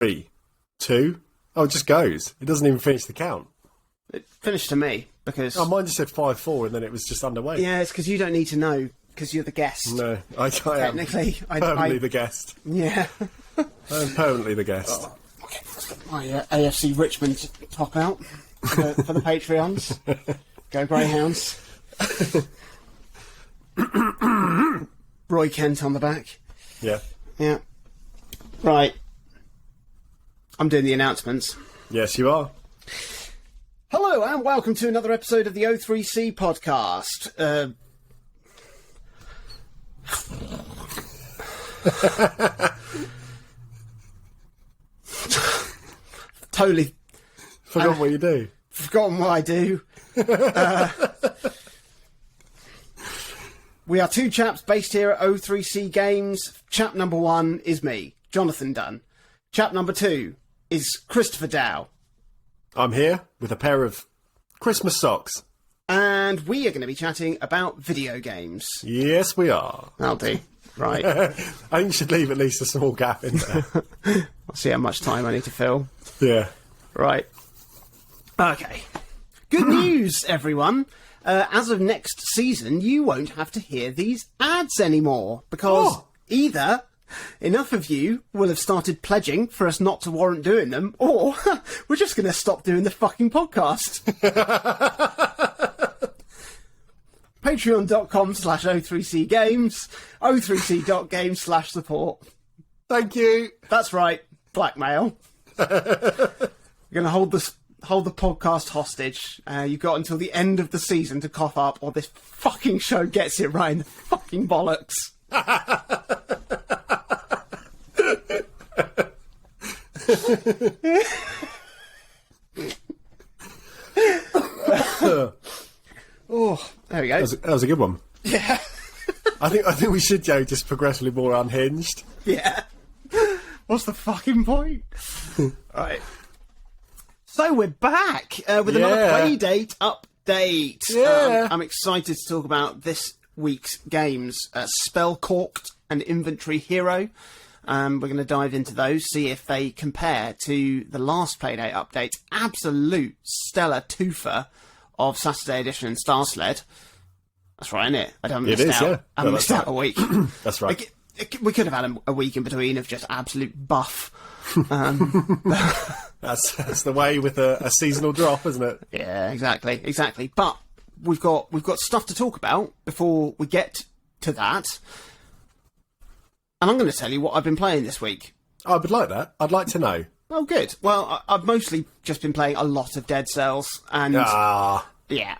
3, 2. Oh, it just goes. It doesn't even finish the count. It finished to me because... Oh, mine just said 5-4 and then it was just underway. Yeah, it's because you don't need to know because you're the guest. No, I am. Technically, Permanently the guest. Yeah. I am permanently the guest. Oh, okay, let's get my AFC Richmond top out for the Patreons. Go Greyhounds. Roy Kent on the back. Yeah. Yeah. Right. I'm doing the announcements. Yes, you are. Hello and welcome to another episode of the O3C podcast. Totally Forgot what you do. forgotten what I do. We are two chaps based here at O3C Games. Chap number 1 is me, Jonathan Dunn. Chap number 2 is Christopher Dow. I'm here with a pair of Christmas socks. And we are going to be chatting about video games. Yes, we are. That'll do. Right. I think you should leave at least a small gap in there. I'll see how much time I need to fill. Yeah. Right. Okay. Good news, everyone. As of next season, you won't have to hear these ads anymore. Because either enough of you will have started pledging for us not to warrant doing them, or we're just going to stop doing the fucking podcast. Patreon.com/O3C Games, O3C.games/support. Thank you. That's right, blackmail. We're going to hold the podcast hostage. You've got until the end of the season to cough up, or this fucking show gets it right in the fucking bollocks. Oh, there we go. That was a good one. Yeah. I think we should go just progressively more unhinged. Yeah. What's the fucking point? Right. So we're back with another Playdate update. Yeah. I'm excited to talk about this week's games, Spellcorked and Inventory Hero. We're going to dive into those, see if they compare to the last Playdate update. Absolute stellar twofer of Saturday Edition and Star Sled. That's right, isn't it? I haven't missed out. Yeah. I haven't missed out a week. That's right. We could have had a week in between of just absolute buff. That's the way with a seasonal drop, isn't it? Yeah, exactly. But we've got stuff to talk about before we get to that. And I'm going to tell you what I've been playing this week. I would like that. I'd like to know. Oh, good. Well, I've mostly just been playing a lot of Dead Cells, and yeah,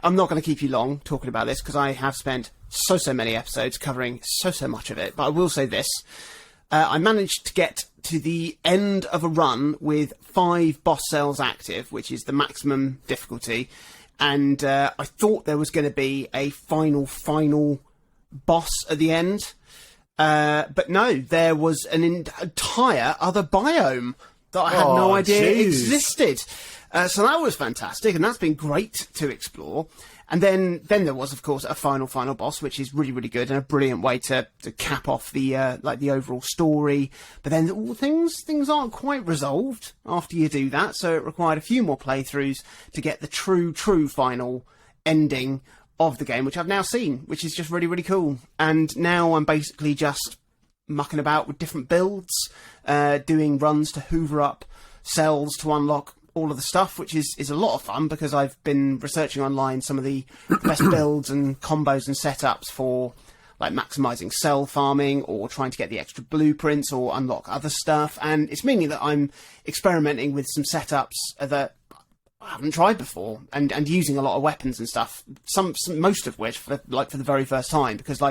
I'm not going to keep you long talking about this because I have spent so many episodes covering so much of it. But I will say this. I managed to get to the end of a run with 5 boss cells active, which is the maximum difficulty. And I thought there was going to be a final boss at the end. But no, there was an entire other biome that I had no idea existed. So that was fantastic, and that's been great to explore. And then there was, of course, a final boss, which is really good and a brilliant way to cap off the the overall story. But then things aren't quite resolved after you do that, so it required a few more playthroughs to get the true final ending of the game, which I've now seen, which is just really cool. And now I'm basically just mucking about with different builds, doing runs to hoover up cells to unlock all of the stuff, which is a lot of fun because I've been researching online some of the best builds and combos and setups for like maximizing cell farming or trying to get the extra blueprints or unlock other stuff. And it's meaning that I'm experimenting with some setups that I haven't tried before, and using a lot of weapons and stuff. Most of which for the very first time, because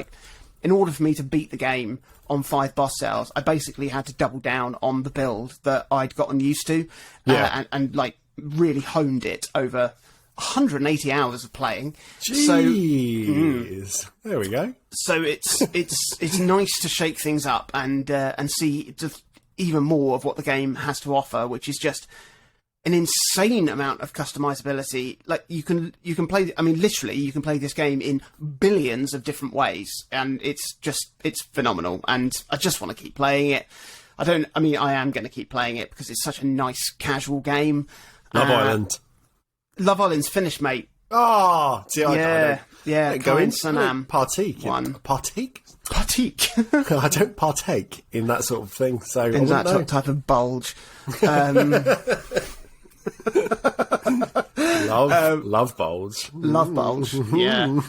in order for me to beat the game on 5 boss cells, I basically had to double down on the build that I'd gotten used to, and really honed it over 180 hours of playing. Jeez. So, there we go. So it's nice to shake things up and see just even more of what the game has to offer, which is just an insane amount of customizability. Like you can play, I mean, literally you can play this game in billions of different ways, and it's phenomenal, and I just want to keep playing it. I am going to keep playing it because it's such a nice casual game. Love Island. Love Island's finished, mate. Oh, see, I don't go in partake. Partake? Partake. I don't partake in that sort of thing. So in that type of bulge. Love bulge. Love bulge. Yeah.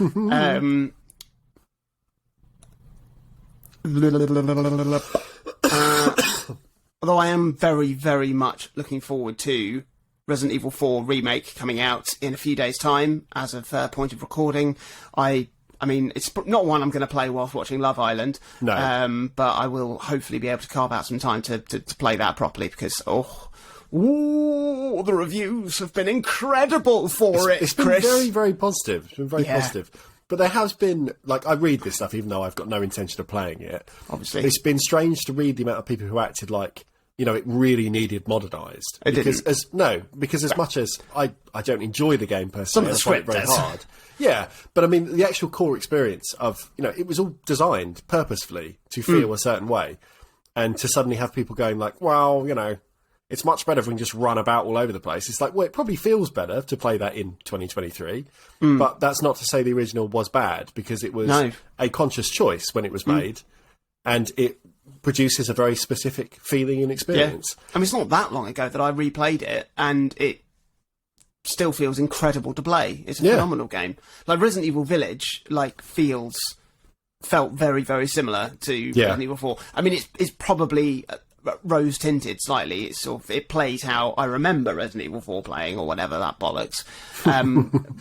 Although I am very, very much looking forward to Resident Evil 4 Remake coming out in a few days' time. As of point of recording, I mean, it's not one I'm going to play whilst watching Love Island. No. But I will hopefully be able to carve out some time to play that properly because, the reviews have been incredible for it, It's been Chris. very, very positive. It's been very positive. But there has been, like, I read this stuff even though I've got no intention of playing it. Obviously. It's been strange to read the amount of people who acted like, you know, it really needed modernised. Because as much as I don't enjoy the game per se, Some of the I find it script very does. hard. Yeah, but I mean, the actual core experience of, you know, it was all designed purposefully to feel a certain way. And to suddenly have people going like, well, you know, it's much better if we can just run about all over the place. It's like, well, it probably feels better to play that in 2023. But that's not to say the original was bad, because it was a conscious choice when it was made. And it produces a very specific feeling and experience. Yeah. I mean, it's not that long ago that I replayed it, and it still feels incredible to play. It's a phenomenal game. Like Resident Evil Village, felt very, very similar to Resident Evil 4. I mean, it's probably rose tinted slightly. It's it plays how I remember Resident Evil 4 playing, or whatever that bollocks.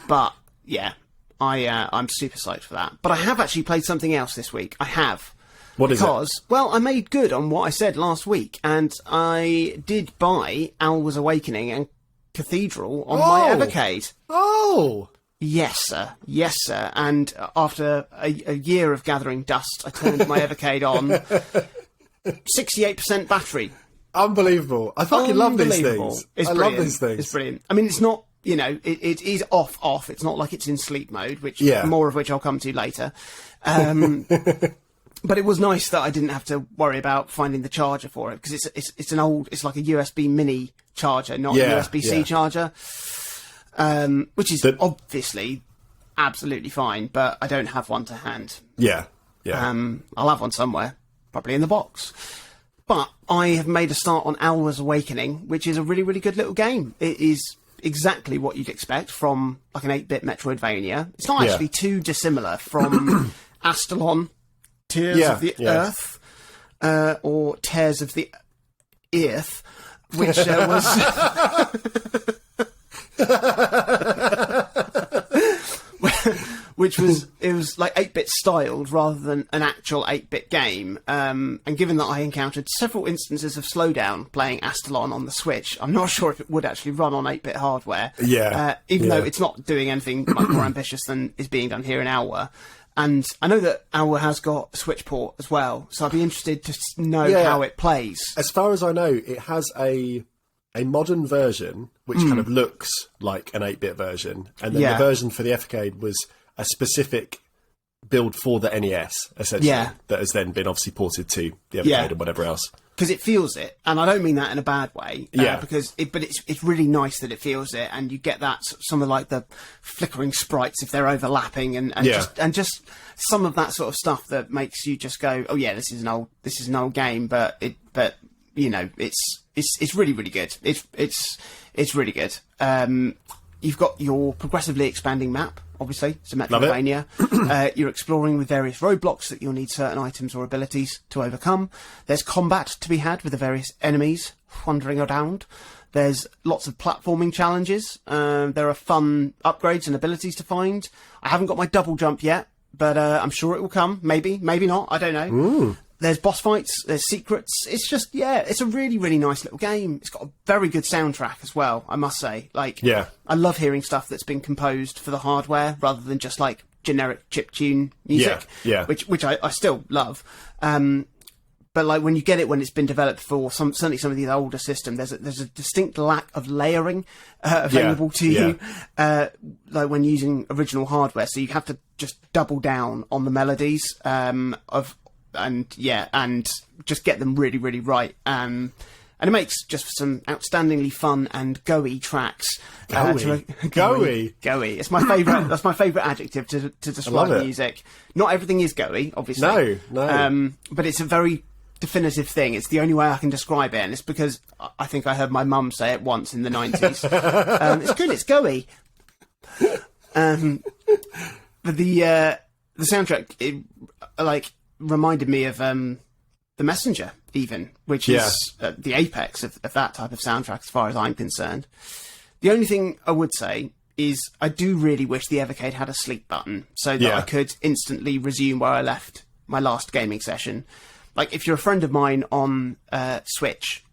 But yeah, I'm super psyched for that. But I have actually played something else this week. I have. What is it? Because, well, I made good on what I said last week, and I did buy Alwa's Awakening and Cathedral on my Evercade. Oh! Yes, sir. Yes, sir. And after a year of gathering dust, I turned my Evercade on. 68% battery. Unbelievable. I fucking love these things. It's I brilliant. love these things. It's brilliant. I mean, it's not, you know, it is off. It's not like it's in sleep mode, which more of which I'll come to later. But it was nice that I didn't have to worry about finding the charger for it, because it's like a USB mini charger, not a USB-C charger, which is obviously absolutely fine, but I don't have one to hand. Yeah. I'll have one somewhere, probably in the box. But I have made a start on Alwa's Awakening, which is a really, really good little game. It is exactly what you'd expect from like an 8-bit Metroidvania. It's not actually too dissimilar from Astalon, Tears of the Earth, or Tears of the Earth, which was... it was like 8-bit styled rather than an actual 8-bit game. And given that I encountered several instances of slowdown playing Astalon on the Switch, I'm not sure if it would actually run on 8-bit hardware. Even though it's not doing anything much more ambitious than is being done here in Alwa. And I know that Alwa has got a Switch port as well, so I'd be interested to know how it plays. As far as I know, it has a modern version, which kind of looks like an 8-bit version, and then the version for the Evercade was a specific build for the NES, essentially, that has then been obviously ported to the Evercade and whatever else. Because it feels it, and I don't mean that in a bad way. Because it's really nice that it feels it, and you get that some of like the flickering sprites if they're overlapping, and just some of that sort of stuff that makes you just go, oh yeah, this is an old game, but you know, it's really, really good. It's really good. You've got your progressively expanding map. Obviously, it's a Metroidvania. You're exploring with various roadblocks that you'll need certain items or abilities to overcome. There's combat to be had with the various enemies wandering around. There's lots of platforming challenges. There are fun upgrades and abilities to find. I haven't got my double jump yet, but I'm sure it will come. Maybe not. I don't know. Ooh. There's boss fights, there's secrets. It's just, it's a really, really nice little game. It's got a very good soundtrack as well, I must say. I love hearing stuff that's been composed for the hardware rather than just like generic chiptune music, which I still love. But like when you get it when it's been developed for certainly some of these older systems, there's a distinct lack of layering available to you, like when using original hardware. So you have to just double down on the melodies of and just get them really, really right. And it makes just some outstandingly fun and go-y tracks. Go-y. It's my favourite. That's my favourite adjective to describe music. Not everything is go-y, obviously. No. But it's a very definitive thing. It's the only way I can describe it, and it's because I think I heard my mum say it once in the 90s. It's good. It's go-y. But the soundtrack, it reminded me of The Messenger, even, which is the apex of that type of soundtrack as far as I'm concerned. The only thing I would say is I do really wish the Evercade had a sleep button so that I could instantly resume where I left my last gaming session. Like, if you're a friend of mine on Switch,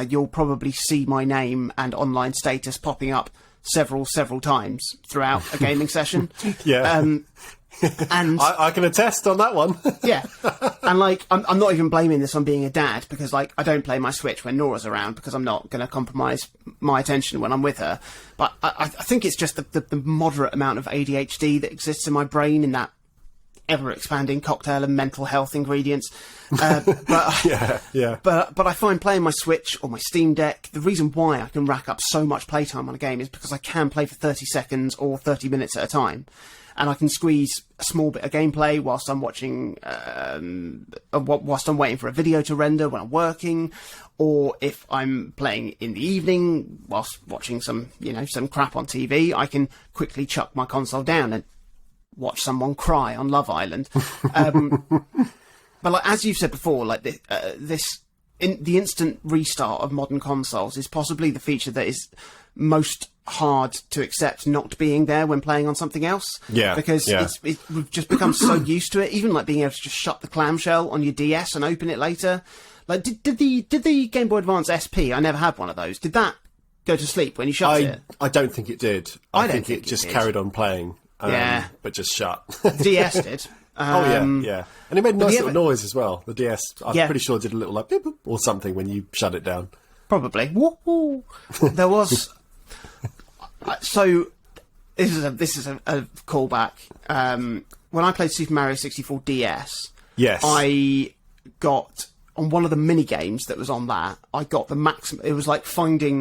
you'll probably see my name and online status popping up several times throughout a gaming session. And I can attest on that one. And I'm not even blaming this on being a dad, because I don't play my Switch when Nora's around, because I'm not going to compromise my attention when I'm with her. But I think it's just the moderate amount of ADHD that exists in my brain in that ever-expanding cocktail of mental health ingredients. But I find playing my Switch or my Steam Deck, the reason why I can rack up so much playtime on a game is because I can play for 30 seconds or 30 minutes at a time. And I can squeeze a small bit of gameplay whilst I'm watching, whilst I'm waiting for a video to render when I'm working, or if I'm playing in the evening whilst watching some crap on TV, I can quickly chuck my console down and watch someone cry on Love Island. But as you've said before, the instant restart of modern consoles is possibly the feature that is most hard to accept not being there when playing on something else. Because we've just become so used to it. Even being able to just shut the clamshell on your DS and open it later. Did the Game Boy Advance SP? I never had one of those. Did that go to sleep when you shut it? I don't think it did. I think it just carried on playing. But just shut. DS did. And it made a nice little noise as well. The DS, I'm pretty sure, did a little beep, boop, or something when you shut it down. Probably. Woo-hoo. There was. So this is a callback. When I played Super Mario 64 DS, I got on one of the mini games that was on that. I got the maximum. It was like find a.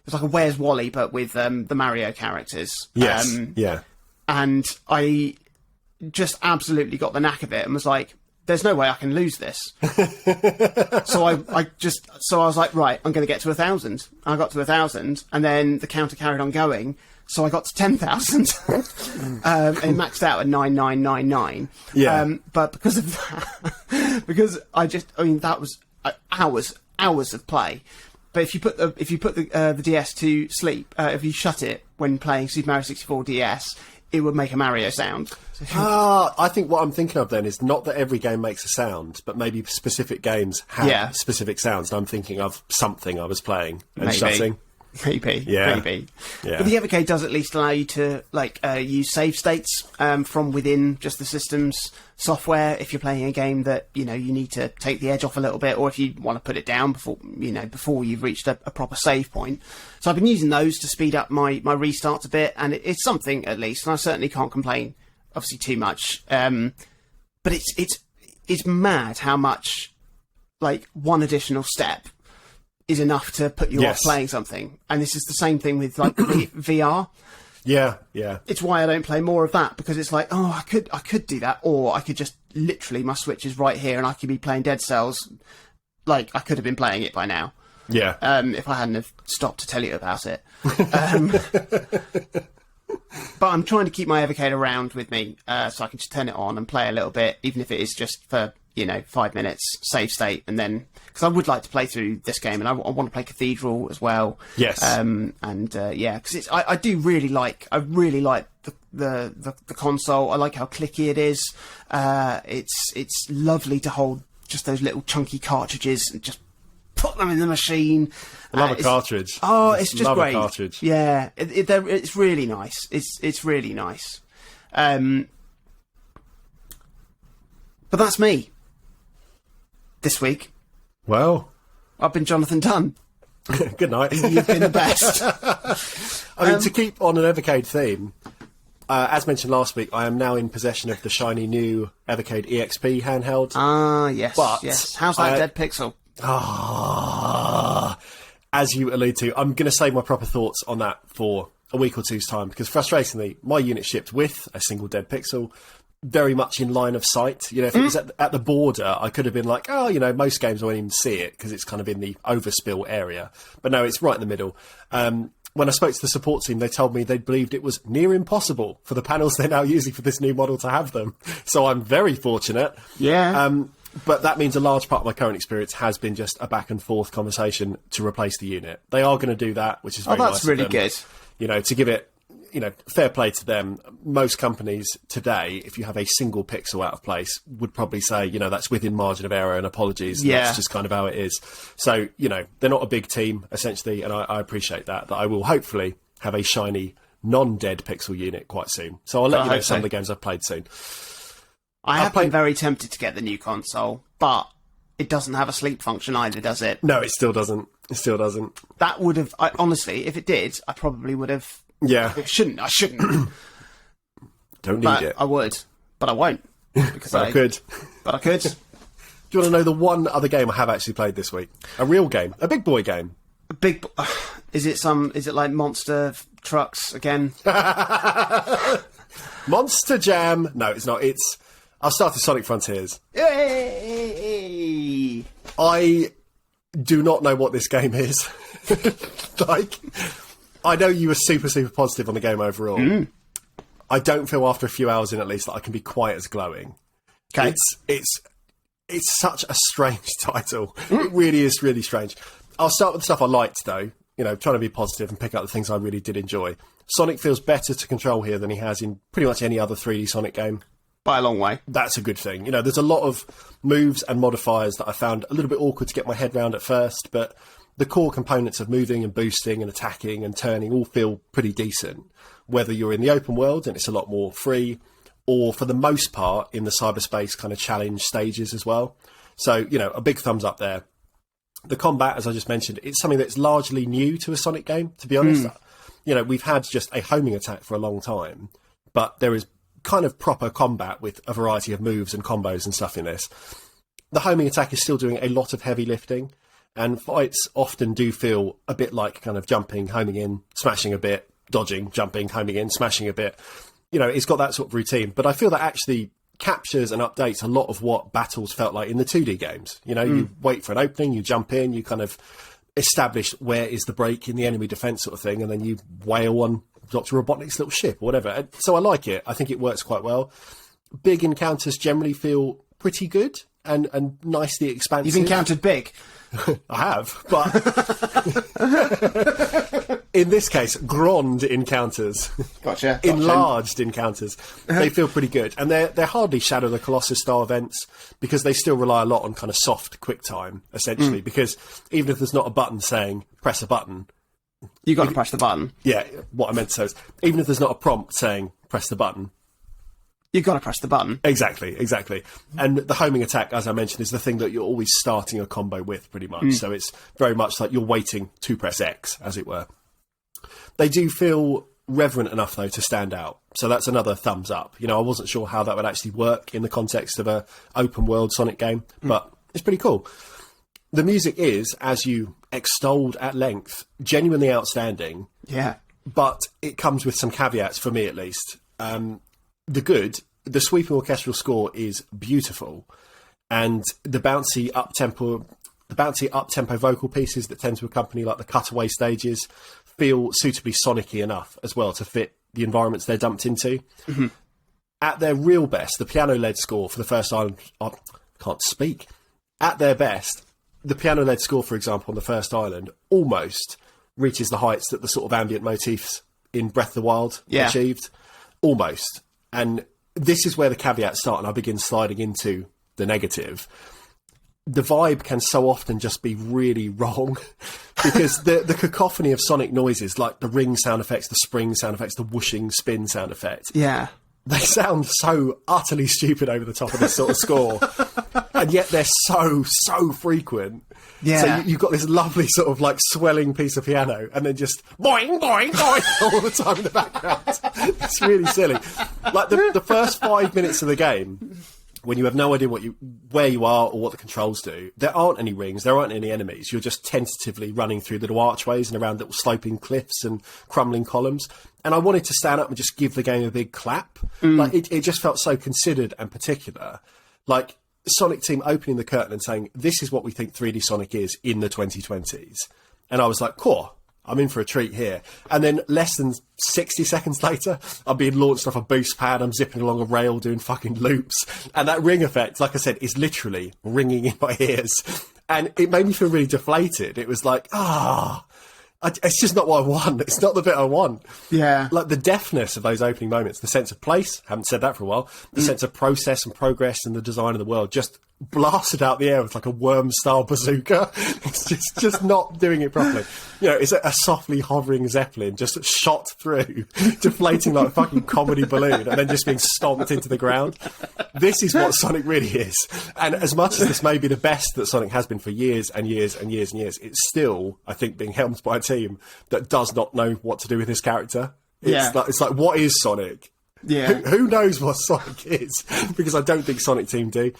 It was like a Where's Wally, but with the Mario characters. And I just absolutely got the knack of it and was like, there's no way I can lose this. So I was like, right, I'm going to get to 1,000. I got to 1,000, and then the counter carried on going. So I got to 10,000, and it maxed out at 9,999. But because of that, that was hours of play. But if you put the DS to sleep, if you shut it when playing Super Mario 64 DS, it would make a Mario sound. I think what I'm thinking of then is not that every game makes a sound, but maybe specific games have specific sounds. And I'm thinking of something I was playing and shutting. Maybe. Yeah. But the Evercade does at least allow you to use save states from within just the system's software if you're playing a game that you need to take the edge off a little bit, or if you want to put it down before you've reached a proper save point. So I've been using those to speed up my restarts a bit, and it's something at least, and I certainly can't complain obviously too much. But it's mad how much one additional step is enough to put you off playing something. And this is the same thing with VR. Yeah. It's why I don't play more of that, because it's like, I could do that, or I could just literally, my Switch is right here and I could be playing Dead Cells. I could have been playing it by now. Yeah. If I hadn't have stopped to tell you about it. But I'm trying to keep my Evercade around with me, so I can just turn it on and play a little bit, even if it is just for 5 minutes, save state, and then, because I would like to play through this game, and I want to play Cathedral as well. Yes. Because I really like the console. I like how clicky it is. It's lovely to hold just those little chunky cartridges and just put them in the machine. I love a cartridge. Oh, it's just great. A cartridge. Yeah, it's really nice. It's really nice. But that's me. This week. Well, I've been Jonathan Dunn. Good night. You've been the best. I mean, to keep on an Evercade theme, as mentioned last week, I am now in possession of the shiny new Evercade EXP handheld. Yes, But yes. How's that dead pixel? As you allude to, I'm going to save my proper thoughts on that for a week or two's time, because frustratingly, my unit shipped with a single dead pixel, very much in line of sight. You know, if it was at the border, I could have been like, oh, you know, most games I won't even see it because it's kind of in the overspill area. But no, it's right in the middle. When I spoke to the support team, they told me they believed it was near impossible for the panels they're now using for this new model to have them. So I'm very fortunate. Yeah. But that means a large part of my current experience has been just a back and forth conversation to replace the unit. They are going to do that, which is very nice. That's really good. You know, to give it, you know, fair play to them. Most companies today, if you have a single pixel out of place, would probably say, you know, that's within margin of error and apologies. Yeah. That's just kind of how it is. So, you know, they're not a big team, essentially, and I appreciate that I will hopefully have a shiny, non-dead pixel unit quite soon. So I'll let you know some of the games I've played soon. I have been very tempted to get the new console, but it doesn't have a sleep function either, does it? No, it still doesn't. It still doesn't. That would have... honestly, if it did, I probably would have... Yeah. I shouldn't. Don't need it. I would, but I won't. Because But I could. But I could. Do you want to know the one other game I have actually played this week? A real game. A big boy game. Is it like Monster Trucks again? Monster Jam. No, it's not. I've started Sonic Frontiers. Yay! I do not know what this game is. Like, I know you were super, super positive on the game overall. I don't feel after a few hours in, at least, that I can be quite as glowing. Okay. It's such a strange title. It really is really strange. I'll start with the stuff I liked, though. You know, trying to be positive and pick out the things I really did enjoy. Sonic feels better to control here than he has in pretty much any other 3D Sonic game. By a long way. That's a good thing. You know, there's a lot of moves and modifiers that I found a little bit awkward to get my head around at first, but the core components of moving and boosting and attacking and turning all feel pretty decent, whether you're in the open world and it's a lot more free, or for the most part in the cyberspace kind of challenge stages as well. So, you know, a big thumbs up there. The combat, as I just mentioned, it's something that's largely new to a Sonic game, to be honest. You know, we've had just a homing attack for a long time, but there is kind of proper combat with a variety of moves and combos and stuff in this. The homing attack is still doing a lot of heavy lifting, and fights often do feel a bit like kind of jumping, homing in, smashing a bit, dodging, jumping, homing in, smashing a bit. You know, it's got that sort of routine, but I feel that actually captures and updates a lot of what battles felt like in the 2D games. You know, you wait for an opening, you jump in, you kind of establish where is the break in the enemy defense sort of thing, and then you wail on Dr. Robotnik's little ship or whatever. And so I like it. I think it works quite well. Big encounters generally feel pretty good and nicely expansive. You've encountered big. I have, but in this case, grand encounters. Gotcha. Enlarged encounters. They feel pretty good. And they're hardly Shadow the Colossus style events, because they still rely a lot on kind of soft quick time, essentially, because even if there's not a button saying press a button, you got to press the button. Yeah, what I meant to say is, even if there's not a prompt saying press the button, you've got to press the button. Exactly. And the homing attack, as I mentioned, is the thing that you're always starting a combo with, pretty much. So it's very much like you're waiting to press X, as it were. They do feel reverent enough, though, to stand out. So that's another thumbs up. You know, I wasn't sure how that would actually work in the context of a open world Sonic game, but it's pretty cool. The music is, as you extolled at length, genuinely outstanding. Yeah. But it comes with some caveats, for me at least. The sweeping orchestral score is beautiful, and the bouncy up-tempo vocal pieces that tend to accompany like the cutaway stages feel suitably Sonic-y enough as well to fit the environments they're dumped into. At their real best, the piano-led score for the first island... I can't speak. At their best, the piano-led score, for example, on the first island almost reaches the heights that the sort of ambient motifs in Breath of the Wild achieved. Almost. And this is where the caveats start, and I begin sliding into the negative. The vibe can so often just be really wrong, because the cacophony of Sonic noises, like the ring sound effects, the spring sound effects, the whooshing spin sound effect, they sound so utterly stupid over the top of this sort of score. and yet they're so frequent. Yeah. So you've got this lovely sort of like swelling piece of piano, and then just boing, boing, boing all the time in the background. It's really silly. Like the first 5 minutes of the game, when you have no idea where you are or what the controls do, there aren't any rings, there aren't any enemies. You're just tentatively running through little archways and around little sloping cliffs and crumbling columns. And I wanted to stand up and just give the game a big clap. Like it just felt so considered and particular. Like Sonic Team opening the curtain and saying, this is what we think 3D Sonic is in the 2020s. And I was like, cool, I'm in for a treat here. And then less than 60 seconds later, I'm being launched off a boost pad. I'm zipping along a rail doing fucking loops. And that ring effect, like I said, is literally ringing in my ears. And it made me feel really deflated. It was like, it's just not what I want. It's not the bit I want. Yeah. Like the deftness of those opening moments, the sense of place, haven't said that for a while, the sense of process and progress and the design of the world just blasted out the air with like a worm-style bazooka. It's just not doing it properly. You know, it's a softly hovering Zeppelin just shot through, deflating like a fucking comedy balloon and then just being stomped into the ground. This is what Sonic really is. And as much as this may be the best that Sonic has been for years and years and years and years, it's still, I think, being helmed by a team that does not know what to do with his character. It's like, what is Sonic? Yeah. Who knows what Sonic is? Because I don't think Sonic Team do.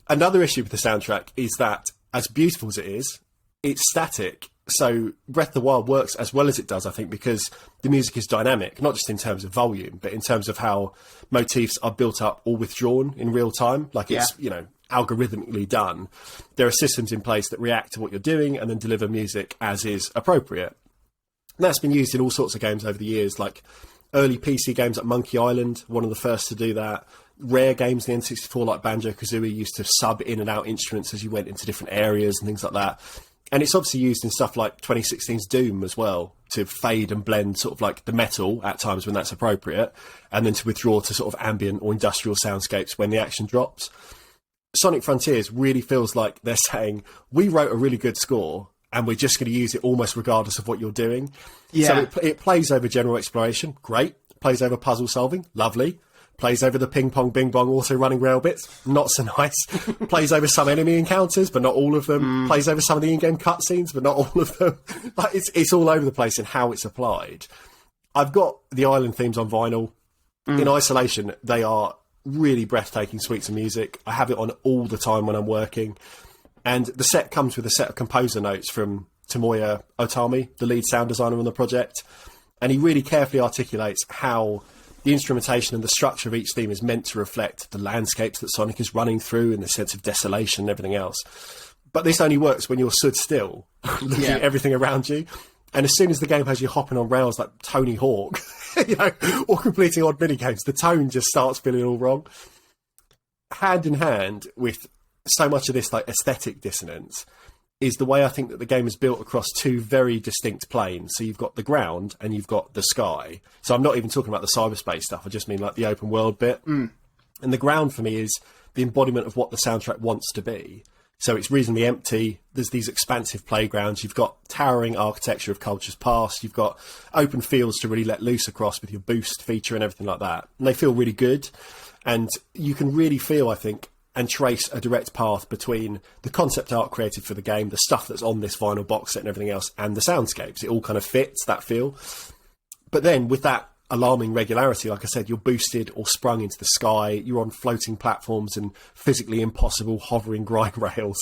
Another issue with the soundtrack is that, as beautiful as it is, it's static. So Breath of the Wild works as well as it does, I think, because the music is dynamic, not just in terms of volume, but in terms of how motifs are built up or withdrawn in real time. Like it's, you know, algorithmically done. There are systems in place that react to what you're doing and then deliver music as is appropriate. And that's been used in all sorts of games over the years, like early PC games like Monkey Island, one of the first to do that. Rare games in the N64 like Banjo-Kazooie used to sub in and out instruments as you went into different areas and things like that. And it's obviously used in stuff like 2016's Doom as well, to fade and blend sort of like the metal at times when that's appropriate, and then to withdraw to sort of ambient or industrial soundscapes when the action drops. Sonic Frontiers really feels like they're saying, we wrote a really good score and we're just going to use it almost regardless of what you're doing. Yeah. So it plays over general exploration, great. Plays over puzzle solving, lovely. Plays over the ping pong bing bong also running rail bits, not so nice. Plays over some enemy encounters, but not all of them. Plays over some of the in-game cutscenes, but not all of them. Like it's all over the place in how it's applied. I've got the island themes on vinyl. In isolation, they are really breathtaking suites of music. I have it on all the time when I'm working. And the set comes with a set of composer notes from Tomoya Otami, the lead sound designer on the project. And he really carefully articulates how the instrumentation and the structure of each theme is meant to reflect the landscapes that Sonic is running through and the sense of desolation and everything else. But this only works when you're stood still, looking at everything around you. And as soon as the game has you hopping on rails like Tony Hawk, you know, or completing odd minigames, the tone just starts feeling all wrong. Hand in hand with so much of this like aesthetic dissonance is the way I think that the game is built across two very distinct planes. So you've got the ground and you've got the sky. So I'm not even talking about the cyberspace stuff. I just mean like the open world bit. And the ground for me is the embodiment of what the soundtrack wants to be. So it's reasonably empty. There's these expansive playgrounds. You've got towering architecture of cultures past. You've got open fields to really let loose across with your boost feature and everything like that. And they feel really good. And you can really feel, I think, and trace a direct path between the concept art created for the game, the stuff that's on this vinyl box set and everything else, and the soundscapes. It all kind of fits that feel. But then with that alarming regularity, like I said, you're boosted or sprung into the sky, you're on floating platforms and physically impossible hovering grind rails.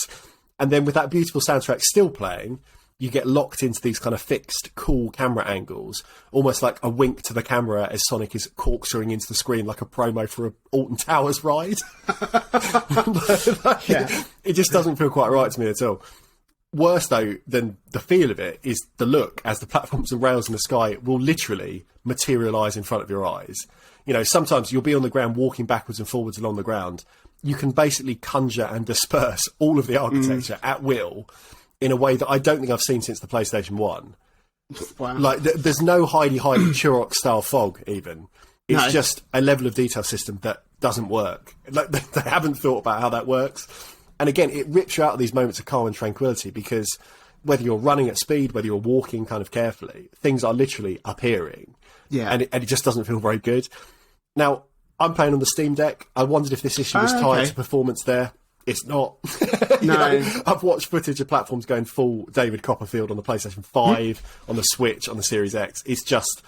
And then with that beautiful soundtrack still playing, you get locked into these kind of fixed, cool camera angles, almost like a wink to the camera as Sonic is corkscrewing into the screen like a promo for a Alton Towers ride. It just doesn't feel quite right to me at all. Worse, though, than the feel of it is the look as the platforms and rails in the sky will literally materialise in front of your eyes. You know, sometimes you'll be on the ground walking backwards and forwards along the ground. You can basically conjure and disperse all of the architecture at will in a way that I don't think I've seen since the PlayStation 1. Wow. Like, there's no hidey Turok-style fog, even. It's just a level of detail system that doesn't work. Like, they haven't thought about how that works. And again, it rips you out of these moments of calm and tranquility because whether you're running at speed, whether you're walking kind of carefully, things are literally appearing. Yeah. And it just doesn't feel very good. Now, I'm playing on the Steam Deck. I wondered if this issue was tied to performance there. It's not. No. I've watched footage of platforms going full David Copperfield on the PlayStation 5, on the Switch, on the Series X. It's just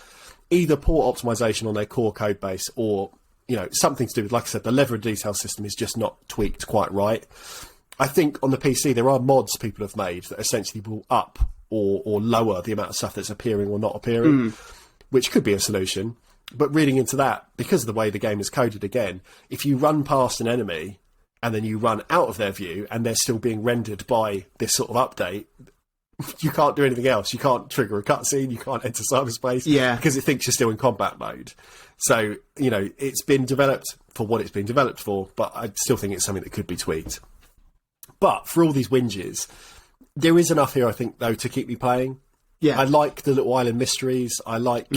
either poor optimization on their core code base or, something to do with, like I said, the level of detail system is just not tweaked quite right. I think on the PC there are mods people have made that essentially will up or lower the amount of stuff that's appearing or not appearing, which could be a solution. But reading into that, because of the way the game is coded again, if you run past an enemy and then you run out of their view and they're still being rendered by this sort of update, you can't do anything else. You can't trigger a cutscene, you can't enter cyberspace, because it thinks you're still in combat mode. So, it's been developed for what it's been developed for, but I still think it's something that could be tweaked. But for all these whinges, there is enough here, I think, though, to keep me playing. Yeah. I like the little island mysteries. I like,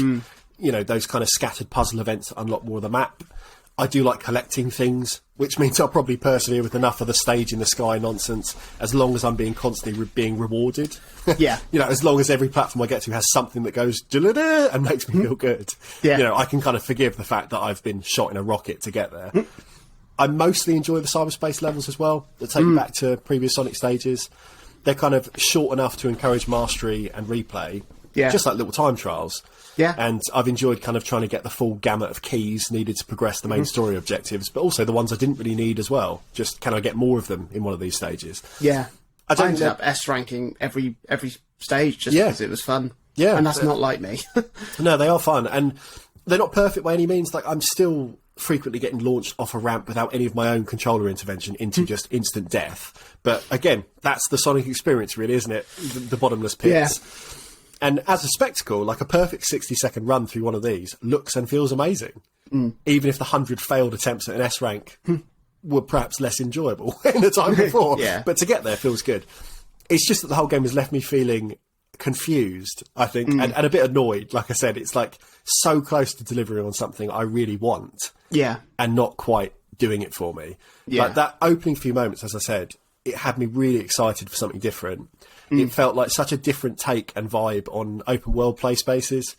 those kind of scattered puzzle events that unlock more of the map. I do like collecting things, which means I'll probably persevere with enough of the stage in the sky nonsense as long as I'm being constantly being rewarded. Yeah. As long as every platform I get to has something that goes da-da-da and makes me feel good. Yeah. I can kind of forgive the fact that I've been shot in a rocket to get there. I mostly enjoy the cyberspace levels as well that take you back to previous Sonic stages. They're kind of short enough to encourage mastery and replay, just like little time trials. Yeah. And I've enjoyed kind of trying to get the full gamut of keys needed to progress the main story objectives, but also the ones I didn't really need as well. Just, can I get more of them in one of these stages? Yeah. I ended up S ranking every stage just because it was fun. Yeah. And that's not like me. No, they are fun. And they're not perfect by any means. Like, I'm still frequently getting launched off a ramp without any of my own controller intervention into just instant death. But again, that's the Sonic experience, really, isn't it? The bottomless pits. Yeah. And as a spectacle, like a perfect 60-second run through one of these looks and feels amazing. Even if the 100 failed attempts at an S rank were perhaps less enjoyable in the time before. But to get there feels good. It's just that the whole game has left me feeling confused, I think, and a bit annoyed. Like I said, it's like so close to delivering on something I really want. And not quite doing it for me. Like that opening few moments, as I said, it had me really excited for something different. It felt like such a different take and vibe on open world play spaces.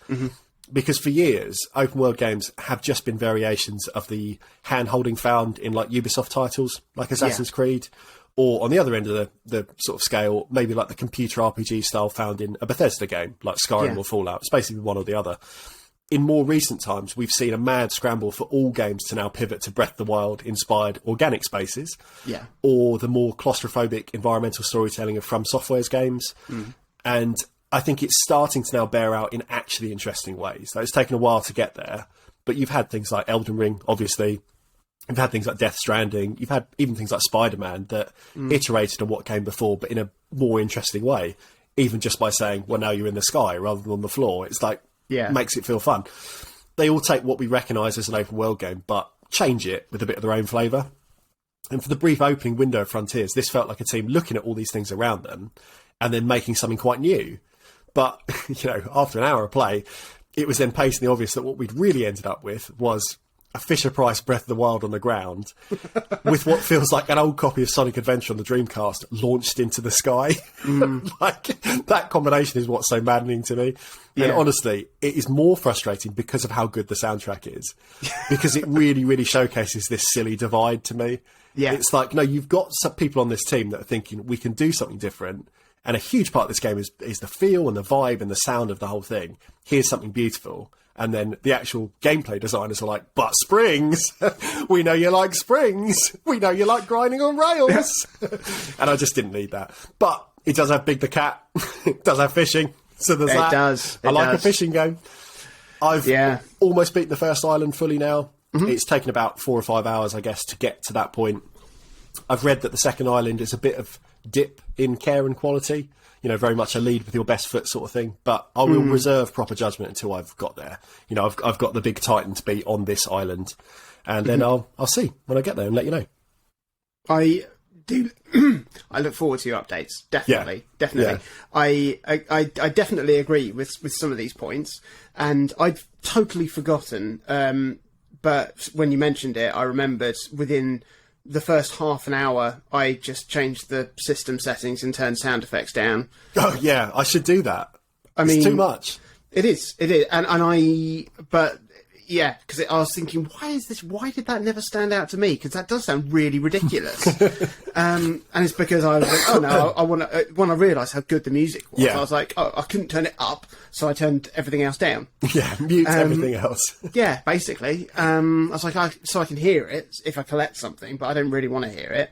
Because for years, open world games have just been variations of the hand holding found in like Ubisoft titles, like Assassin's Creed, or on the other end of the sort of scale, maybe like the computer RPG style found in a Bethesda game, like Skyrim or Fallout. It's basically one or the other. In more recent times, we've seen a mad scramble for all games to now pivot to Breath of the Wild-inspired organic spaces, or the more claustrophobic environmental storytelling of From Software's games. And I think it's starting to now bear out in actually interesting ways. Like, it's taken a while to get there, but you've had things like Elden Ring, obviously. You've had things like Death Stranding. You've had even things like Spider-Man that iterated on what came before, but in a more interesting way, even just by saying, well, now you're in the sky rather than on the floor. It's like, makes it feel fun. They all take what we recognise as an open world game, but change it with a bit of their own flavour. And for the brief opening window of Frontiers, this felt like a team looking at all these things around them and then making something quite new. But, after an hour of play, it was then patently obvious that what we'd really ended up with was a Fisher-Price Breath of the Wild on the ground with what feels like an old copy of Sonic Adventure on the Dreamcast launched into the sky. Like, that combination is what's so maddening to me. And honestly, it is more frustrating because of how good the soundtrack is. Because it really, really showcases this silly divide to me. It's like, no, you've got some people on this team that are thinking we can do something different. And a huge part of this game is the feel and the vibe and the sound of the whole thing. Here's something beautiful. And then the actual gameplay designers are like, but springs! We know you like springs! We know you like grinding on rails! And I just didn't need that. But it does have Big the Cat. It does have fishing. So there's that. It does. I like a fishing game. I've almost beaten the first island fully now. It's taken about 4 or 5 hours, I guess, to get to that point. I've read that the second island is a bit of dip in care and quality, very much a lead with your best foot sort of thing, but I will reserve proper judgment until I've got there. I've got the big titan to be on this island, and then I'll see when I get there and let you know. I do. I look forward to your updates. Definitely. Yeah. I definitely agree with some of these points, and I'd totally forgotten, but when you mentioned it, I remembered within the first half an hour, I just changed the system settings and turned sound effects down. Oh yeah, I should do that. It's too much. It is, but Yeah, because I was thinking, why did that never stand out to me? Because that does sound really ridiculous. And it's because I was like, oh no, I want to. When I realised how good the music was, I was like, oh, I couldn't turn it up, so I turned everything else down. Yeah, mute everything else. Yeah, basically. I was like, so I can hear it if I collect something, but I don't really want to hear it.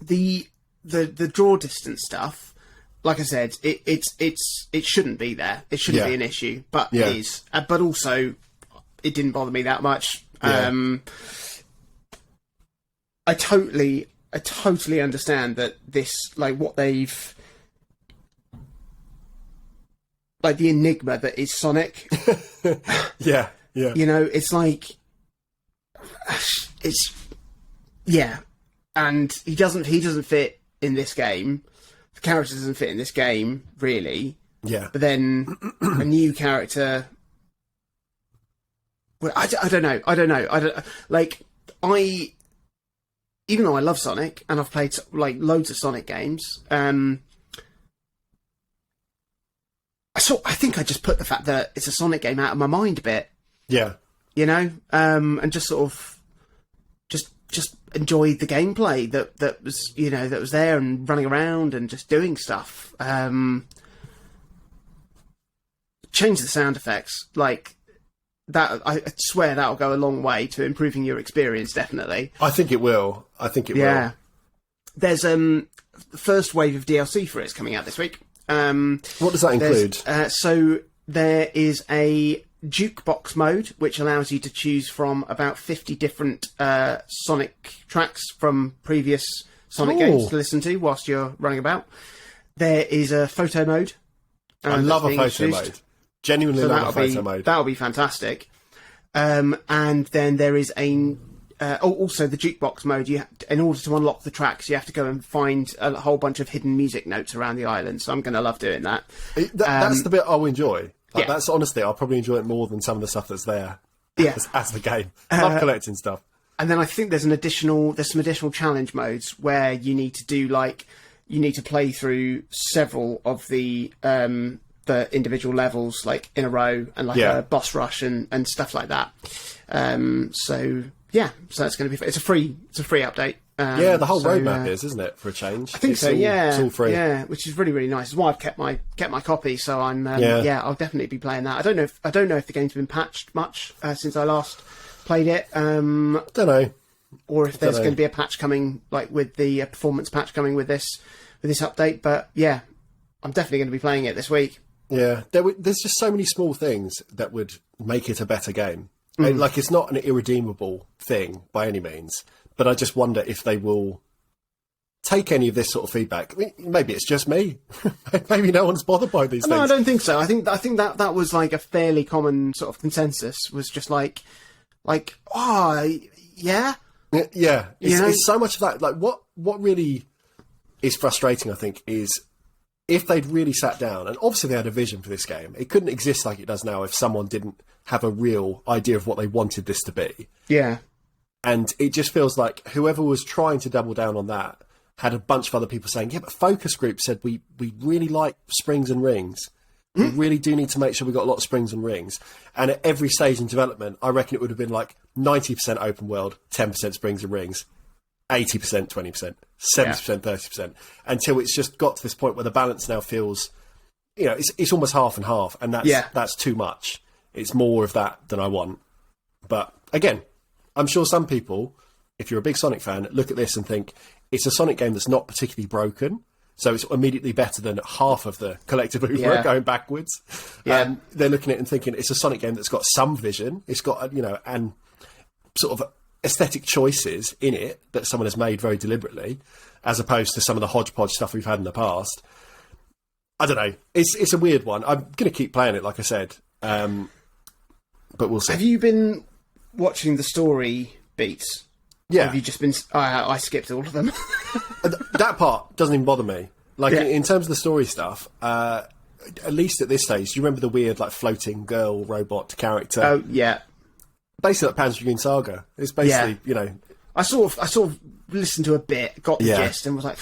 The draw distance stuff. Like I said, it shouldn't be there. It shouldn't be an issue, but it is. But also, it didn't bother me that much. Yeah. I totally understand that this, like, what they've, like, the enigma that is Sonic. Yeah. You know, it's like, and he doesn't fit in this game. The character doesn't fit in this game, really. Yeah. But then a new character... Well, I don't know. Even though I love Sonic, and I've played, like, loads of Sonic games, I think I just put the fact that it's a Sonic game out of my mind a bit. Yeah. You know? And just sort of... Just enjoyed the gameplay that was, you know, that was there and running around and just doing stuff. Change the sound effects, like that. I swear that'll go a long way to improving your experience. Definitely, I think it will. Will. There's the first wave of DLC for it's coming out this week. What does that include? So there is a jukebox mode, which allows you to choose from about 50 different Sonic tracks from previous Sonic games to listen to whilst you're running about. There is a photo mode. I love a photo mode. Genuinely love a photo mode. That'll be fantastic. And then there is also the jukebox mode. In order to unlock the tracks, you have to go and find a whole bunch of hidden music notes around the island. So I'm going to love doing that. That's the bit I'll enjoy. That's honestly, I'll probably enjoy it more than some of the stuff that's there. Yeah. as the game. Love collecting stuff. And then I think there's some additional challenge modes where you need to play through several of the individual levels, like in a row, and a boss rush and stuff like that. So that's going to be. It's a free update. The whole roadmap isn't it, for a change? I think so. It's all free. Yeah, which is really, really nice. It's why I've kept my copy. So I'm I'll definitely be playing that. I don't know if the game's been patched much since I last played it. Don't know. Or if there's going to be a patch coming, like with the performance patch coming with this update. But yeah, I'm definitely going to be playing it this week. Yeah, there's just so many small things that would make it a better game. Like, it's not an irredeemable thing by any means. But I just wonder if they will take any of this sort of feedback. I mean, maybe it's just me. Maybe no one's bothered by these things. No, I don't think so. I think that was like a fairly common sort of consensus. Was just like, oh, yeah. Yeah. It's so much of that. Like, what really is frustrating, I think, is if they'd really sat down, and obviously they had a vision for this game. It couldn't exist like it does now if someone didn't have a real idea of what they wanted this to be. Yeah. And it just feels like whoever was trying to double down on that had a bunch of other people saying, yeah, but focus group said we really like springs and rings. We really do need to make sure we got a lot of springs and rings. And at every stage in development, I reckon it would have been like 90% open world, 10% springs and rings, 80%, 20%, 70%, 30%, until it's just got to this point where the balance now feels, it's almost half and half. And that's too much. It's more of that than I want. But again, I'm sure some people, if you're a big Sonic fan, look at this and think it's a Sonic game that's not particularly broken, so it's immediately better than half of the collective over going backwards. Yeah. They're looking at it and thinking it's a Sonic game that's got some vision, it's got, and sort of aesthetic choices in it that someone has made very deliberately, as opposed to some of the hodgepodge stuff we've had in the past. I don't know. It's a weird one. I'm going to keep playing it, like I said, but we'll see. Have you been watching the story beats? Yeah. Or have you just been... I skipped all of them. That part doesn't even bother me. Like, in terms of the story stuff, at least at this stage, do you remember the weird, like, floating girl robot character? Oh, yeah. Basically like Panzer Dragoon Saga. It's basically, I sort of listened to a bit, got the gist, and was like...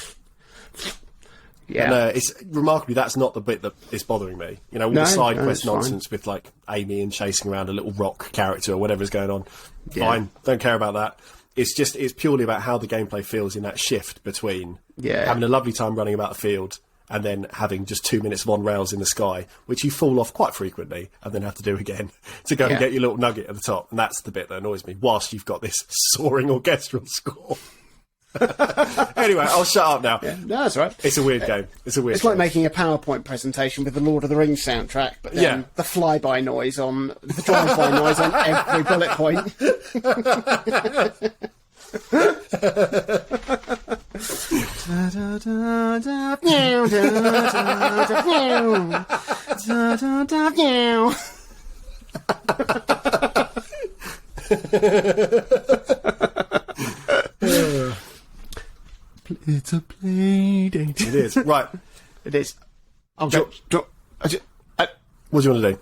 Yeah. And, it's remarkably that's not the bit that is bothering me. You know, all the side quest nonsense with like Amy and chasing around a little rock character or whatever's going on. Fine, don't care about that. It's purely about how the gameplay feels in that shift between having a lovely time running about the field and then having just 2 minutes of on rails in the sky, which you fall off quite frequently and then have to do again to go and get your little nugget at the top. And that's the bit that annoys me, whilst you've got this soaring orchestral score. Anyway, I'll shut up now. Yeah, no, that's right. It's a weird game. It's like making a PowerPoint presentation with the Lord of the Rings soundtrack, but then the flyby noise on the drive-by noise on every bullet point. It's a Playdate. It is. Right. It is. What do you want to do?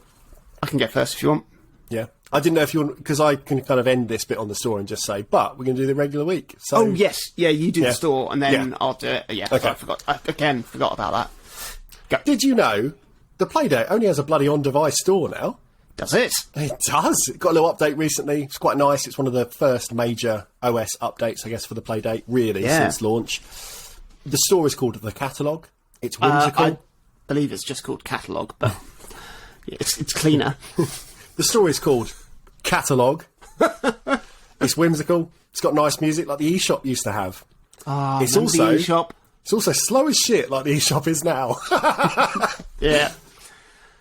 I can get first if you want. Yeah. I didn't know if you want, because I can kind of end this bit on the store and just say, but we're going to do the regular week. So, oh, yes. Yeah, you do the store and then I'll do it. Yeah, okay. I forgot about that. Go. Did you know the Playdate only has a bloody on-device store now? Does it? It does. It got a little update recently. It's quite nice. It's one of the first major OS updates, I guess, for the Playdate, really, since launch. The store is called The Catalogue. It's whimsical. I believe it's just called Catalogue, but it's cleaner. The store is called Catalogue. It's whimsical. It's got nice music like the eShop used to have. It's also the eShop. It's also slow as shit like the eShop is now. Yeah.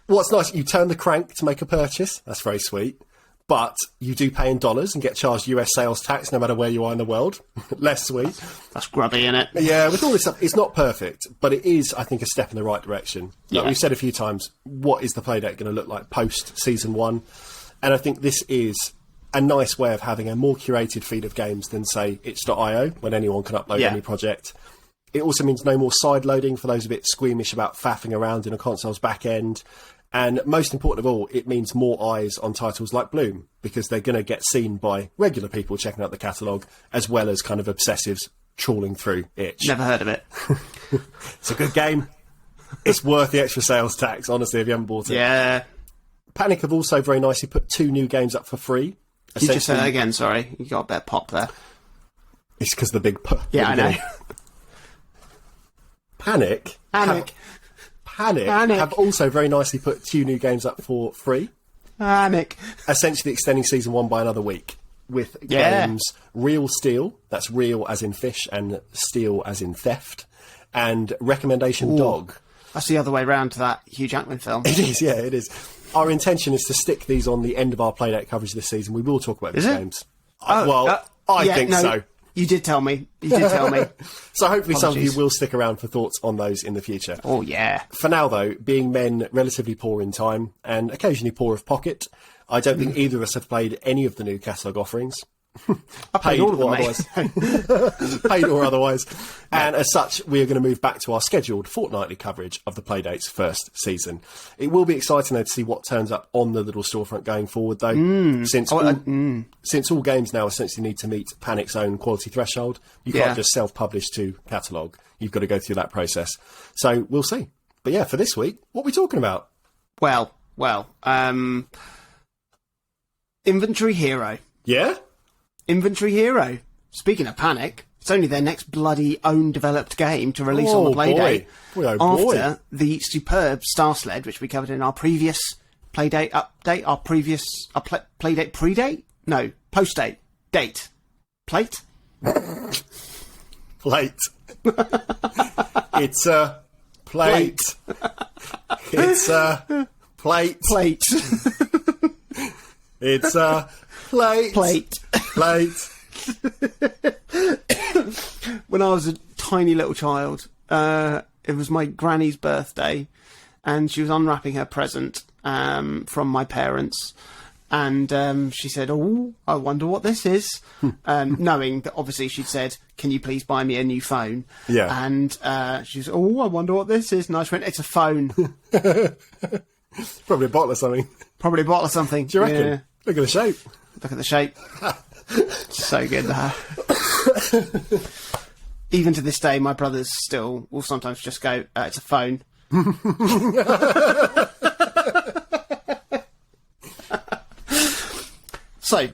What's nice, you turn the crank to make a purchase. That's very sweet. But you do pay in dollars and get charged US sales tax no matter where you are in the world. Less sweet. That's grubby, isn't it? Yeah, with all this stuff, it's not perfect, but it is, I think, a step in the right direction. Like we've said a few times, what is the Playdate going to look like post-Season 1? And I think this is a nice way of having a more curated feed of games than, say, itch.io, when anyone can upload any project. It also means no more side loading for those a bit squeamish about faffing around in a console's back end. And most important of all, it means more eyes on titles like Bloom, because they're going to get seen by regular people checking out the catalogue, as well as kind of obsessives trawling through itch. Never heard of it. It's a good game. It's worth the extra sales tax, honestly, if you haven't bought it. Yeah. Panic have also very nicely put 2 new games up for free. You just said that again, sorry. You got a bit of pop there. It's because the big... Yeah, I know. Panic have also very nicely put 2 new games up for free. Panic. Essentially extending Season 1 by another week with games Real Steel, that's real as in fish and steel as in theft, and Recommendation Dog. That's the other way round to that Hugh Jackman film. It is, yeah, it is. Our intention is to stick these on the end of our Playdate coverage this season. We will talk about these games. I think so. You did tell me. So hopefully some of you will stick around for thoughts on those in the future. Oh, yeah. For now, though, being men relatively poor in time and occasionally poor of pocket, I don't think either of us have played any of the new catalogue offerings. I played all of them, paid or otherwise. And as such, we are going to move back to our scheduled fortnightly coverage of the Playdate's first season. It will be exciting, though, to see what turns up on the little storefront going forward, though, since all games now essentially need to meet Panic's own quality threshold. You can't just self-publish to catalogue. You've got to go through that process. So we'll see. But yeah, for this week, what are we talking about? Well, Inventory Hero. Yeah? Inventory Hero. Speaking of Panic, it's only their next bloody own developed game to release on the Playdate. After the superb Star Sled, which we covered in our previous Playdate update, our Playdate predate? No, post-date. Date. Plate? Plate. It's a plate. It's a plate. Plate. It's a plate. Plate. When I was a tiny little child, it was my granny's birthday, and she was unwrapping her present from my parents, and she said, "Oh, I wonder what this is," knowing that obviously she'd said, "Can you please buy me a new phone?" Yeah. And she was, "Oh, I wonder what this is," and I just went, "It's a phone." Probably a bottle of something. Probably a bottle of something. Do you reckon? Yeah. Look at the shape. Look at the shape. So good, that. even to this day, my brothers still will sometimes just go, it's a phone. So,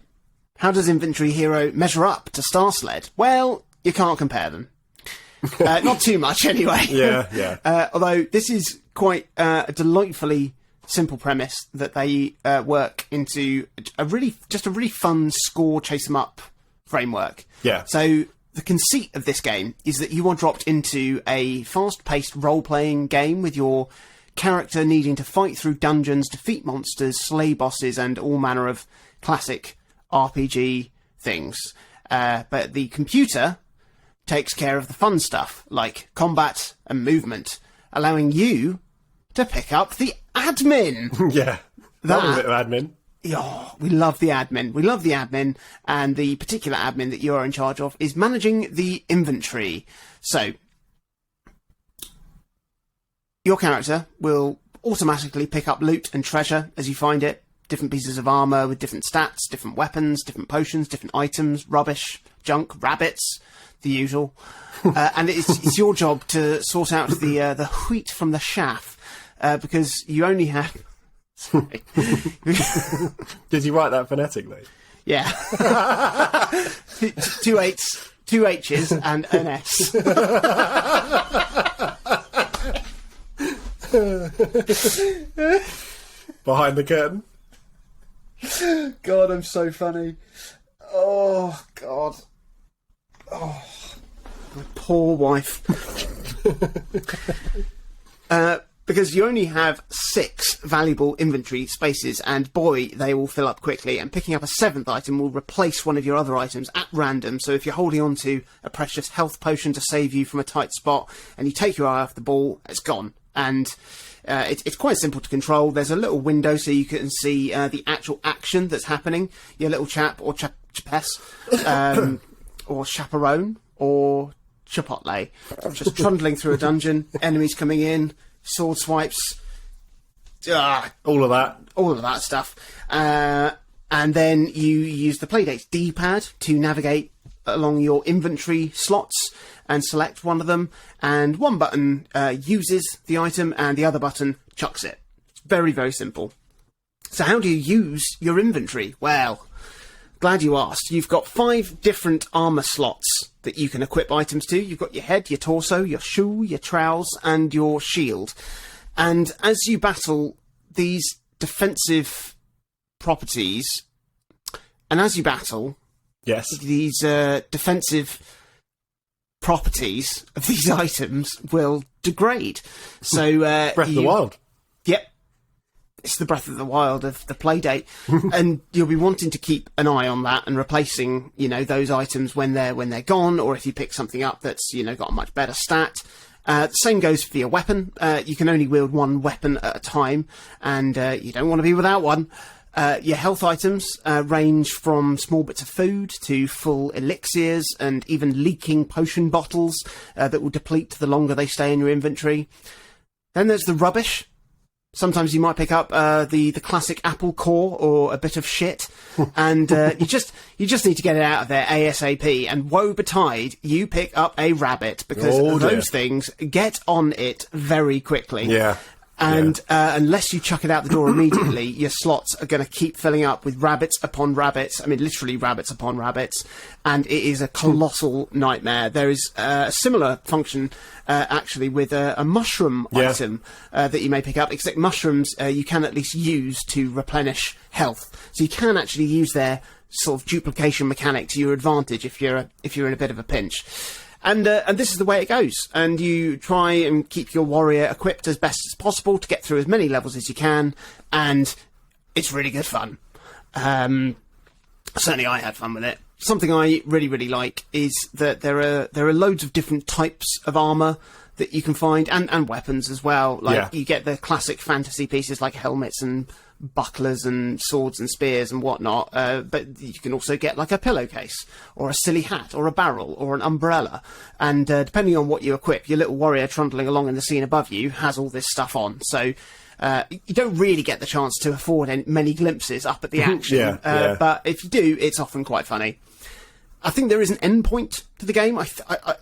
how does Inventory Hero measure up to Star Sled? Well, you can't compare them. Not too much, anyway. Yeah. Although this is quite a delightfully simple premise that they work into a really fun score chase 'em up framework. Yeah. So the conceit of this game is that you are dropped into a fast-paced role-playing game with your character needing to fight through dungeons, defeat monsters, slay bosses, and all manner of classic RPG things. But the computer takes care of the fun stuff, like combat and movement, allowing you to pick up the admin. Yeah. That was a bit of admin. Oh, we love the admin. We love the admin, and the particular admin that you're in charge of is managing the inventory. So, your character will automatically pick up loot and treasure as you find it. Different pieces of armour with different stats, different weapons, different potions, different items, rubbish, junk, rabbits, the usual. And it's your job to sort out the wheat from the chaff, because you only have... Sorry. Did you write that phonetically? Yeah. Two H's and an S. Behind the curtain. God, I'm so funny. Oh, God. Oh, my poor wife. Because you only have 6 valuable inventory spaces, and boy, they will fill up quickly, and picking up a 7th item will replace one of your other items at random. So if you're holding on to a precious health potion to save you from a tight spot, and you take your eye off the ball, it's gone. And it's quite simple to control. There's a little window so you can see the actual action that's happening. Your little chap, or chapess, or chaperone, or chipotle, just trundling through a dungeon, enemies coming in, sword swipes, all of that stuff, and then you use the Playdate D-pad to navigate along your inventory slots and select one of them, and one button uses the item and the other button chucks it. It's very, very simple. So how do you use your inventory? Well, glad you asked. You've got 5 different armour slots that you can equip items to. You've got your head, your torso, your shoe, your trowels, and your shield. And as you battle these defensive properties, yes, these defensive properties of these items will degrade. So Breath of the Wild. Yep. It's the Breath of the Wild of the Playdate. And you'll be wanting to keep an eye on that and replacing, those items when they're gone, or if you pick something up that's, got a much better stat. The same goes for your weapon. You can only wield one weapon at a time, and you don't want to be without one. Your health items range from small bits of food to full elixirs and even leaking potion bottles that will deplete the longer they stay in your inventory. Then there's the rubbish. Sometimes you might pick up the classic apple core or a bit of shit, and you just need to get it out of there ASAP. And woe betide, you pick up a rabbit, because those things get on it very quickly. Yeah. And unless you chuck it out the door immediately, your slots are going to keep filling up with rabbits upon rabbits. I mean, literally rabbits upon rabbits. And it is a colossal nightmare. There is a similar function, actually, with a mushroom item that you may pick up. Except mushrooms you can at least use to replenish health. So you can actually use their sort of duplication mechanic to your advantage if you're in a bit of a pinch. And this is the way it goes. And you try and keep your warrior equipped as best as possible to get through as many levels as you can. And it's really good fun. Certainly I had fun with it. Something I really, really like is that there are loads of different types of armour that you can find, and weapons as well. Like you get the classic fantasy pieces like helmets and bucklers and swords and spears and whatnot, but you can also get like a pillowcase or a silly hat or a barrel or an umbrella, and depending on what you equip, your little warrior trundling along in the scene above you has all this stuff on. So you don't really get the chance to afford many glimpses up at the action, but if you do, it's often quite funny. I think there is an end point to the game. I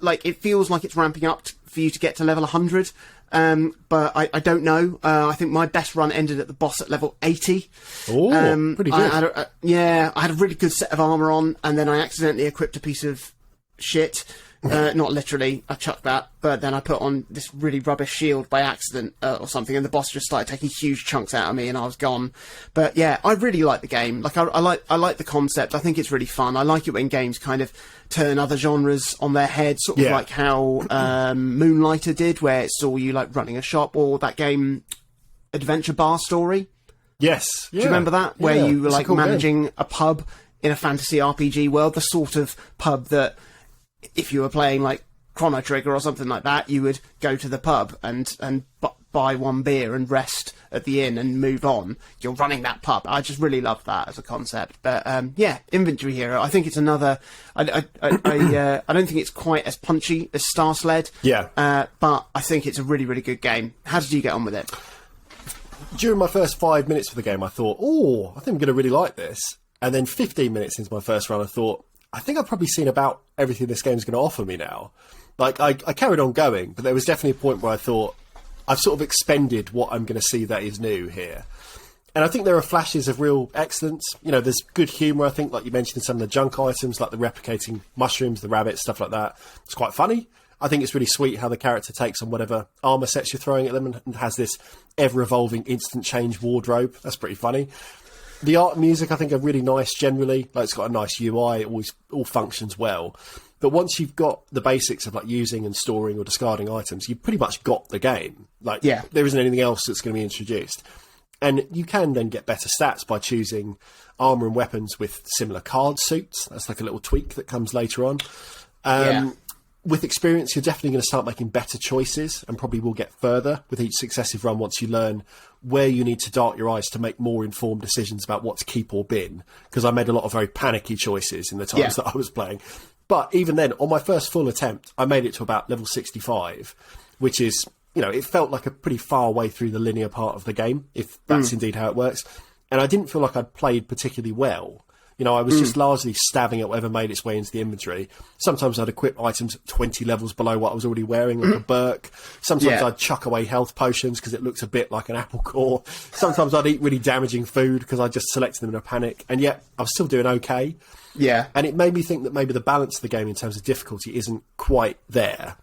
like, it feels like it's ramping up for you to get to level 100. But I don't know. I think my best run ended at the boss at level 80. Oh, pretty good. I had a really good set of armour on, and then I accidentally equipped a piece of shit. Not literally, I chucked that, but then I put on this really rubbish shield by accident or something, and the boss just started taking huge chunks out of me, and I was gone. But yeah, I really like the game. Like, I like the concept. I think it's really fun. I like it when games kind of turn other genres on their head, sort of like how Moonlighter did, where it's all you like running a shop, or that game Adventure Bar Story. Yes, Do you remember that, where you were like managing a pub in a fantasy RPG world, the sort of pub that, if you were playing like Chrono Trigger or something like that, you would go to the pub and buy one beer and rest at the inn and move on. You're running that pub. I just really love that as a concept. But yeah, Inventory Hero. I think it's another. I don't think it's quite as punchy as Star Sled. Yeah. But I think it's a really, really good game. How did you get on with it? During my first 5 minutes of the game, I thought, I think I'm going to really like this. And then 15 minutes into my first run, I thought, I think I've probably seen about everything this game's going to offer me now. Like, I carried on going, but there was definitely a point where I thought, I've sort of expended what I'm going to see that is new here. And I think there are flashes of real excellence. You know, there's good humour, I think, like you mentioned in some of the junk items, like the replicating mushrooms, the rabbits, stuff like that. It's quite funny. I think it's really sweet how the character takes on whatever armour sets you're throwing at them and has this ever-evolving instant change wardrobe. That's pretty funny. The art and music, I think, are really nice generally. Like, it's got a nice UI. It all functions well. But once you've got the basics of like using and storing or discarding items, you've pretty much got the game. Like, there isn't anything else that's going to be introduced. And you can then get better stats by choosing armour and weapons with similar card suits. That's like a little tweak that comes later on. With experience, you're definitely going to start making better choices and probably will get further with each successive run once you learn where you need to dart your eyes to make more informed decisions about what to keep or bin. Because I made a lot of very panicky choices in the times that I was playing. But even then, on my first full attempt, I made it to about level 65, which is, you know, it felt like a pretty far way through the linear part of the game, if that's indeed how it works. And I didn't feel like I'd played particularly well. You know, I was just largely stabbing at whatever made its way into the inventory. Sometimes I'd equip items 20 levels below what I was already wearing, like a Burke. Sometimes I'd chuck away health potions because it looks a bit like an apple core. Sometimes I'd eat really damaging food because I just selected them in a panic. And yet I was still doing okay. Yeah. And it made me think that maybe the balance of the game in terms of difficulty isn't quite there.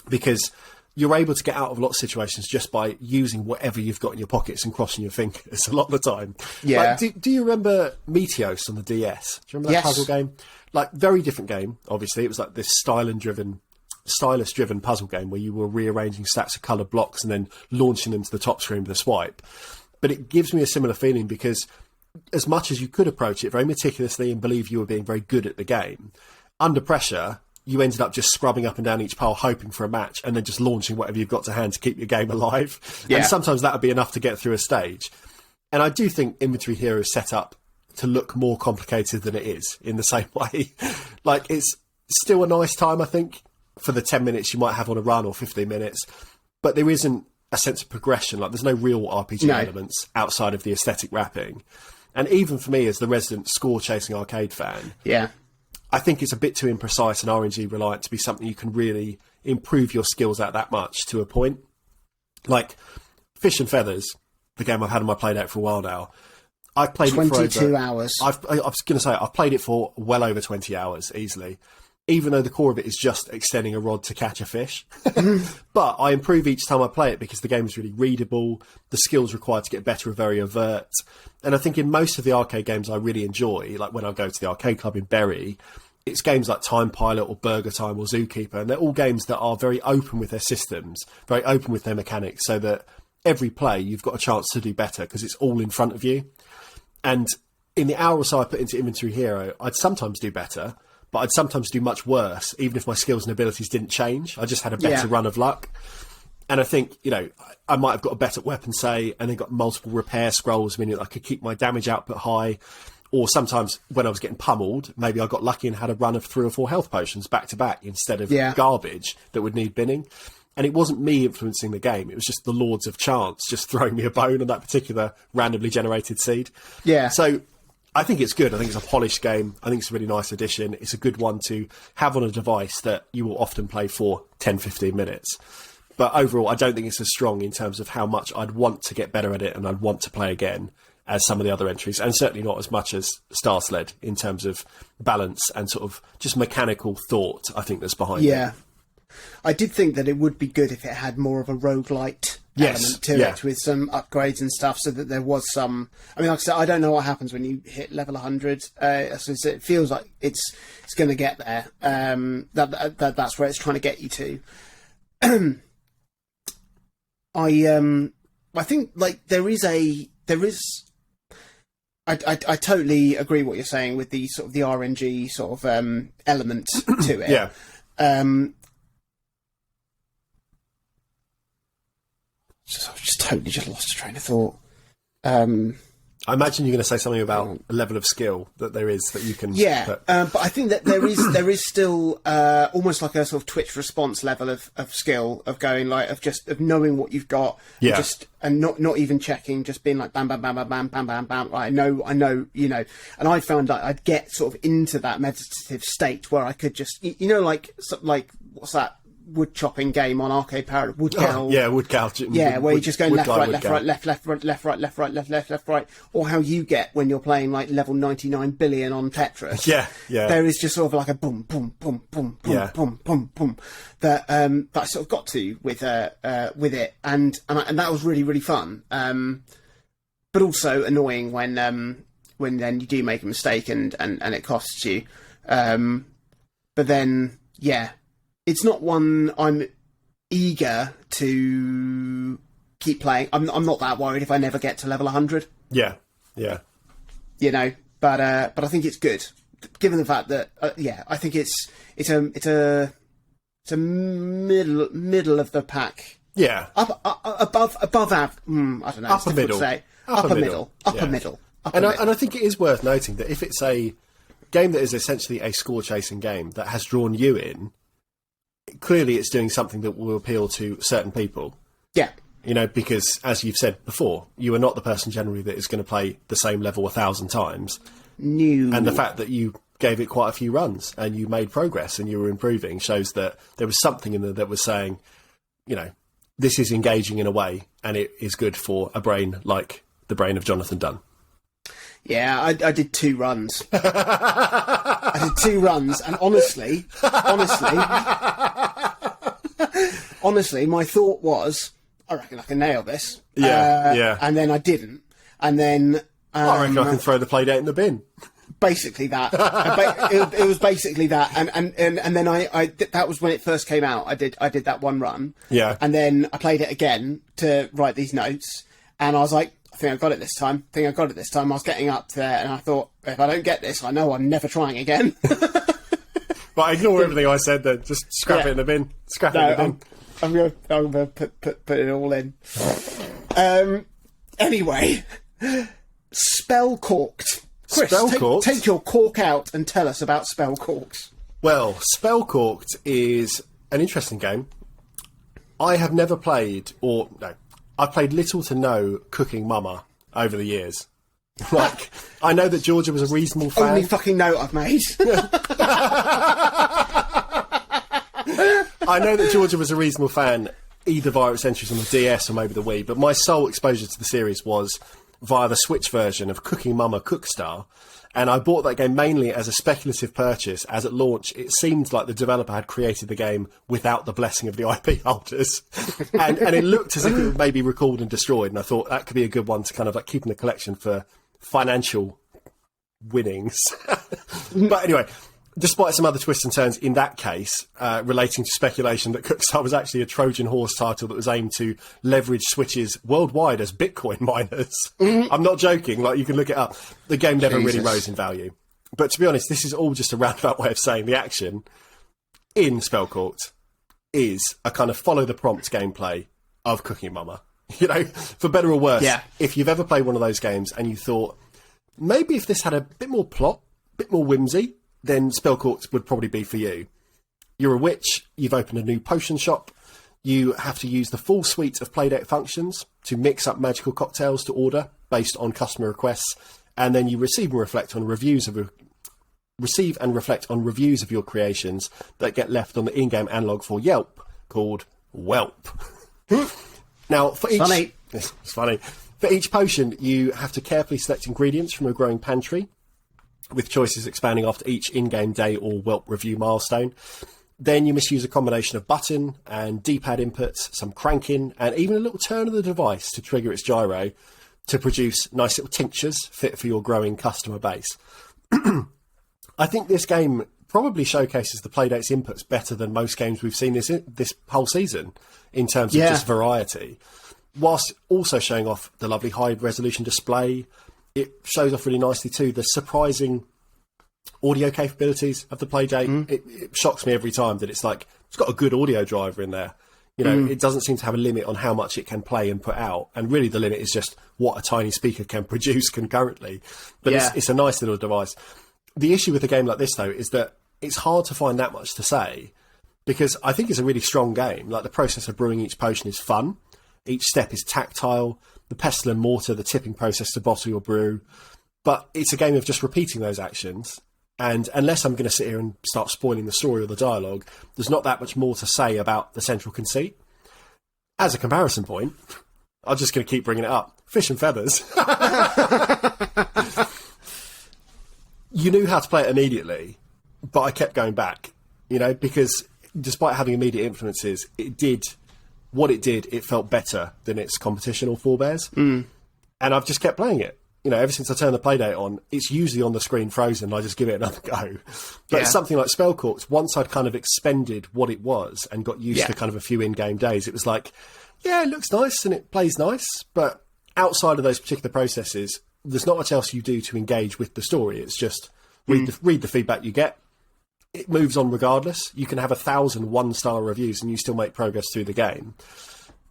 Because you're able to get out of a lot of situations just by using whatever you've got in your pockets and crossing your fingers a lot of the time. Yeah. Like, do you remember Meteos on the DS? Do you remember that puzzle game? Like, very different game, obviously. It was like this stylus-driven puzzle game where you were rearranging stacks of coloured blocks and then launching them to the top screen with a swipe. But it gives me a similar feeling because as much as you could approach it very meticulously and believe you were being very good at the game, under pressure, you ended up just scrubbing up and down each pile, hoping for a match, and then just launching whatever you've got to hand to keep your game alive. Yeah. And sometimes that would be enough to get through a stage. And I do think Inventory Hero is set up to look more complicated than it is in the same way. Like, it's still a nice time, I think, for the 10 minutes you might have on a run or 15 minutes. But there isn't a sense of progression. Like, there's no real RPG elements outside of the aesthetic wrapping. And even for me, as the resident score-chasing arcade fan, I think it's a bit too imprecise and RNG reliant to be something you can really improve your skills at that much to a point. Like Fish and Feathers, the game I've had on my Playdate for a while now. I've played 22 hours. I was going to say, I've played it for well over 20 hours easily, even though the core of it is just extending a rod to catch a fish. But I improve each time I play it because the game is really readable. The skills required to get better are very overt. And I think in most of the arcade games I really enjoy, like when I go to the arcade club in Bury, it's games like Time Pilot or Burger Time or Zookeeper, and they're all games that are very open with their systems, very open with their mechanics, so that every play you've got a chance to do better because it's all in front of you. And in the hour or so I put into Inventory Hero, I'd sometimes do better, but I'd sometimes do much worse, even if my skills and abilities didn't change. I just had a better run of luck. And I think, you know, I might have got a better weapon, say, and then got multiple repair scrolls, meaning I could keep my damage output high. Or sometimes when I was getting pummeled, maybe I got lucky and had a run of 3 or 4 health potions back to back instead of garbage that would need binning. And it wasn't me influencing the game. It was just the Lords of Chance just throwing me a bone on that particular randomly generated seed. Yeah. So I think it's good. I think it's a polished game. I think it's a really nice addition. It's a good one to have on a device that you will often play for 10, 15 minutes. But overall, I don't think it's as strong in terms of how much I'd want to get better at it and I'd want to play again as some of the other entries, and certainly not as much as Star Sled in terms of balance and sort of just mechanical thought, I think, that's behind it. Yeah. I did think that it would be good if it had more of a roguelite element to it, with some upgrades and stuff, so that there was some... I mean, like I said, I don't know what happens when you hit level 100. So it feels like it's going to get there. That's where it's trying to get you to. I think, like, there is... I totally agree what you're saying with the sort of the RNG sort of element to it. Yeah. I've just totally lost a train of thought. I imagine you're going to say something about a level of skill that there is that you can... Yeah, but I think that there is still almost like a sort of Twitch response level of skill, of going like, of knowing what you've got, and not even checking, just being like bam bam bam bam bam bam bam bam. Right, I know, you know. And I found that I'd get sort of into that meditative state where I could just, you know, like what's that wood chopping game on Arcade Paradise? Woodcow. Woodcow. Yeah, where you just go left, right, left, right, left, left, right, left, right, left, right, left, left, left, right, or how you get when you're playing like level 99 billion on Tetris. Yeah. There is just sort of like a boom, boom, boom, boom, boom, boom, boom, boom that I sort of got to with it, and that was really, really fun. But also annoying when then you do make a mistake and it costs you. But then, yeah. It's not one I'm eager to keep playing. I'm not that worried if I never get to level 100. Yeah. You know, but I think it's good, given the fact that I think it's a middle of the pack. Yeah. Above I don't know. Upper middle. Upper middle. And I think it is worth noting that if it's a game that is essentially a score chasing game that has drawn you in, clearly it's doing something that will appeal to certain people. Yeah. You know, because as you've said before, you are not the person generally that is going to play the same level 1,000 times. No. And the fact that you gave it quite a few runs and you made progress and you were improving shows that there was something in there that was saying, you know, this is engaging in a way and it is good for a brain like the brain of Jonathan Dunn. Yeah, I did 2 runs. I did 2 runs, and honestly, my thought was, I reckon I can nail this. Yeah. And then I didn't. And then... I reckon I can throw the Playdate in the bin. Basically that. It was basically that. And then I that was when it first came out. I did that 1 run. Yeah. And then I played it again to write these notes, and I was like, I think I got it this time. I was getting up there, and I thought, if I don't get this, I know I'm never trying again. But ignore everything I said then. Just scrap it in the bin. Scrap it in the bin. I'm going to put it all in. Anyway, Spellcorked. Chris, Spellcorked? Take your cork out and tell us about Spellcorked. Well, Spellcorked is an interesting game. I have never played, I've played little to no Cooking Mama over the years. Like, I know that Georgia was a reasonable fan. Only fucking note I've made. I know that Georgia was a reasonable fan, either via its entries on the DS or maybe the Wii, but my sole exposure to the series was via the Switch version of Cooking Mama Cookstar, and I bought that game mainly as a speculative purchase, as at launch it seemed like the developer had created the game without the blessing of the IP holders, and it looked as if it would maybe recalled and destroyed, and I thought that could be a good one to kind of like keep in the collection for financial winnings. But anyway, despite some other twists and turns in that case, relating to speculation that Cookstar was actually a Trojan horse title that was aimed to leverage Switches worldwide as Bitcoin miners. I'm not joking, like you can look it up. The game never really rose in value. But to be honest, this is all just a roundabout way of saying the action in Spellcorked is a kind of follow the prompt gameplay of Cooking Mama. You know, for better or worse, if you've ever played one of those games and you thought, maybe if this had a bit more plot, a bit more whimsy, then Spellcorked would probably be for you. You're a witch, you've opened a new potion shop, you have to use the full suite of Playdate functions to mix up magical cocktails to order based on customer requests, and then you receive and reflect on reviews of your creations that get left on the in-game analog for Yelp called Whelp. Now, for each... It's funny. For each potion, you have to carefully select ingredients from a growing pantry, with choices expanding after each in-game day or Whelp review milestone. Then you must use a combination of button and D-pad inputs, some cranking, and even a little turn of the device to trigger its gyro to produce nice little tinctures fit for your growing customer base. I think this game probably showcases the Playdate's inputs better than most games we've seen this whole season in terms of just variety. Whilst also showing off the lovely high-resolution display, it shows off really nicely too the surprising audio capabilities of the Playdate. It shocks me every time that it's like, it's got a good audio driver in there. You know, it doesn't seem to have a limit on how much it can play and put out. And really the limit is just what a tiny speaker can produce concurrently. But it's a nice little device. The issue with a game like this, though, is that it's hard to find that much to say, because I think it's a really strong game. Like, the process of brewing each potion is fun. Each step is tactile. The pestle and mortar, the tipping process to bottle your brew. But it's a game of just repeating those actions. And unless I'm going to sit here and start spoiling the story or the dialogue, there's not that much more to say about the central conceit. As a comparison point, I'm just going to keep bringing it up. Fish and feathers. You knew how to play it immediately, but I kept going back, you know, because despite having immediate influences, it felt better than its competition or forebears. And I've just kept playing it. You know, ever since I turned the Playdate on, it's usually on the screen frozen, and I just give it another go. But something like Spellcorked, once I'd kind of expended what it was and got used to kind of a few in-game days, it was like, yeah, it looks nice and it plays nice, but outside of those particular processes, there's not much else you do to engage with the story. It's just read the feedback you get. It moves on regardless. You can have 1,000 one-star reviews and you still make progress through the game.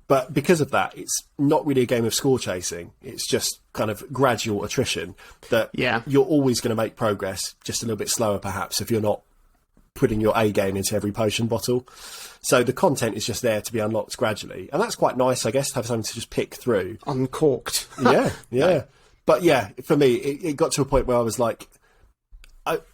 But because of that, it's not really a game of score chasing. It's just kind of gradual attrition that you're always going to make progress, just a little bit slower perhaps if you're not putting your A game into every potion bottle. So the content is just there to be unlocked gradually. And that's quite nice, I guess, to have something to just pick through. Uncorked. Yeah. But yeah, for me, it got to a point where I was like,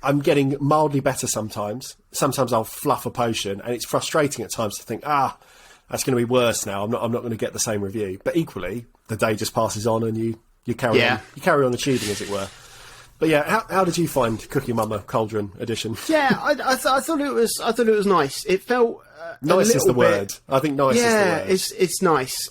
I'm getting mildly better sometimes. Sometimes I'll fluff a potion, and it's frustrating at times to think, that's going to be worse now. I'm not going to get the same review. But equally, the day just passes on, and you carry on. You carry on achieving, as it were. But yeah, how did you find Cookie Mama Cauldron Edition? Yeah, I thought it was nice. It felt nice is the word. I think nice is the word. Yeah, it's nice.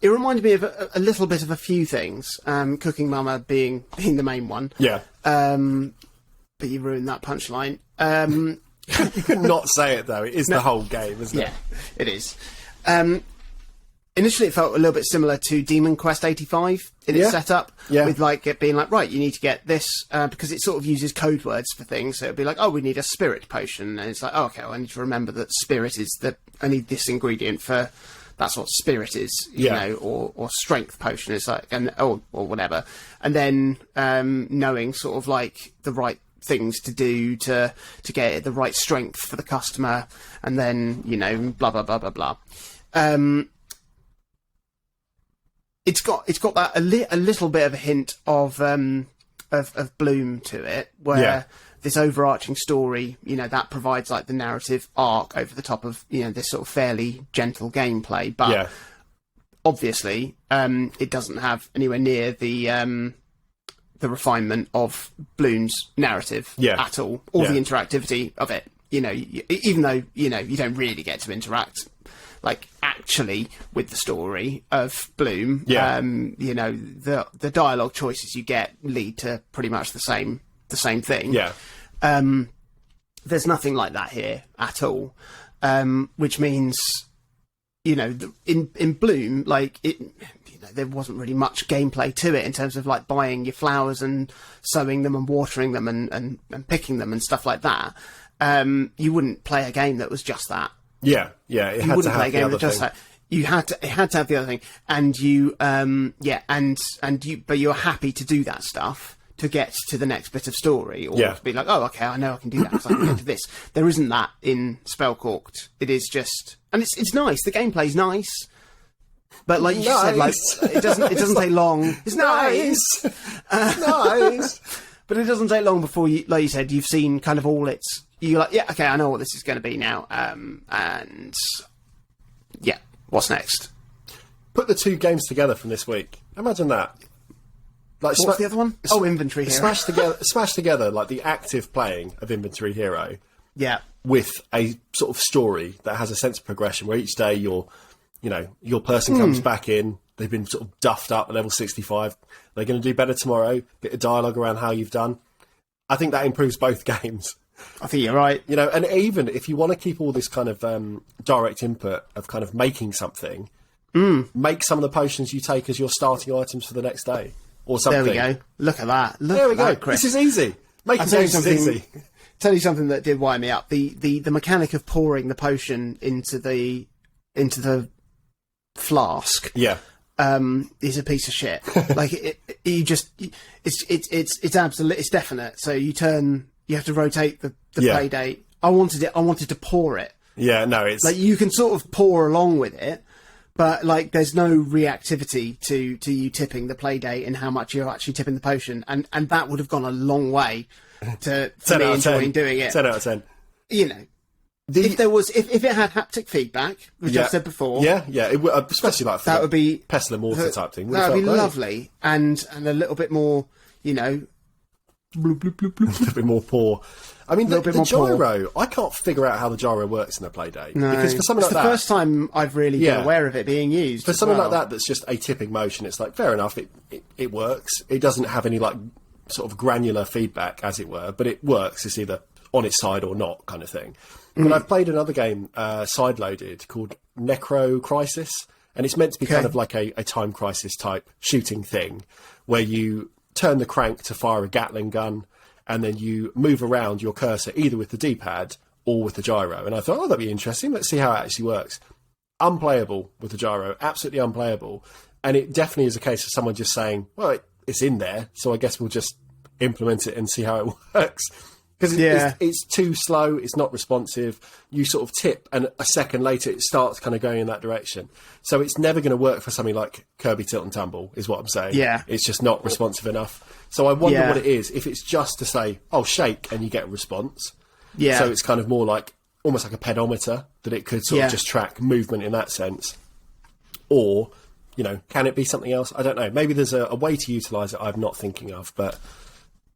It reminded me of a little bit of a few things. Cooking Mama being the main one. Yeah. But you ruined that punchline. You could not say it though. It is the whole game, isn't it? Yeah, it is. Initially, it felt a little bit similar to Demon Quest 85 in its setup, with like it being like, right, you need to get this because it sort of uses code words for things. So it'd be like, oh, we need a spirit potion, and it's like, oh, okay, well, I need to remember that spirit is I need this ingredient for. That's what spirit is, you know, or strength potion is like, or whatever. And then knowing sort of like the right things to do to get the right strength for the customer, and then, you know, blah blah blah blah blah. It's got that a little bit of a hint of Bloom to it, where this overarching story, you know, that provides like the narrative arc over the top of, you know, this sort of fairly gentle gameplay, but obviously it doesn't have anywhere near the refinement of Bloom's narrative at all, or the interactivity of it. You know, even though, you know, you don't really get to interact like actually with the story of Bloom. You know, the dialogue choices you get lead to pretty much the same thing. There's nothing like that here at all, which means, you know, in Bloom, like it, you know, there wasn't really much gameplay to it in terms of like buying your flowers and sowing them and watering them and picking them and stuff like that. You wouldn't play a game that was just that. It had to have the other thing. It had to have the other thing, and but you're happy to do that stuff to get to the next bit of story, or to be like, oh, okay, I know I can do that because I can get to this. There isn't that in Spellcorked. It is just, and it's nice. The gameplay's nice, But like you said, like it doesn't take long. It's nice. Nice. But it doesn't take long before you, like you said, you've seen kind of all its. You're like, yeah, okay, I know what this is going to be now. And yeah, what's next? Put the two games together from this week. Imagine that. Like, what's the other one? Inventory Hero. Smash together like the active playing of Inventory Hero. Yeah. With a sort of story that has a sense of progression, where each day your person comes back in. They've been sort of duffed up at level 65. They're going to do better tomorrow. Bit of dialogue around how you've done. I think that improves both games. I think you're right. And even if you want to keep all this kind of direct input of kind of making something, make some of the potions you take as your starting items for the next day or something. There we go. Look at that. There we go. Chris. This is easy. Making games is easy. Tell you something that did wind me up. The mechanic of pouring the potion into the flask. Yeah. Is a piece of shit. Like it's absolute. It's definite. So you have to rotate the Playdate. I wanted to pour it. Yeah, no, it's like you can sort of pour along with it, but like there's no reactivity to you tipping the Playdate and how much you're actually tipping the potion, and that would have gone a long way to me enjoying doing it. 10 out of 10. If it had haptic feedback, which I've said before, it would, especially like for that would be pestle and mortar type thing. That would be lovely, and a little bit more, bloop, bloop, bloop, bloop. A little bit more poor. I mean, the gyro. I can't figure out how the gyro works in the Playdate. No, because for something it's like the first time I've really been aware of it being used. For something like that, that's just a tipping motion. It's like fair enough. It works. It doesn't have any like sort of granular feedback, as it were, but it works. It's either on its side or not, kind of thing. But I've played another game, side-loaded, called Necro Crisis, and it's meant to be kind of like a Time Crisis type shooting thing, where you turn the crank to fire a Gatling gun, and then you move around your cursor either with the D-pad or with the gyro. And I thought, that'd be interesting. Let's see how it actually works. Unplayable with the gyro, absolutely unplayable. And it definitely is a case of someone just saying, well, it's in there, so I guess we'll just implement it and see how it works. Because it's too slow, it's not responsive. You sort of tip, and a second later it starts kind of going in that direction. So it's never going to work for something like Kirby Tilt and Tumble, is what I'm saying. Yeah. It's just not responsive enough. So I wonder what it is. If it's just to say, shake, and you get a response. Yeah. So it's kind of more like, almost like a pedometer, that it could sort of just track movement in that sense. Or, can it be something else? I don't know. Maybe there's a way to utilise it I'm not thinking of, but...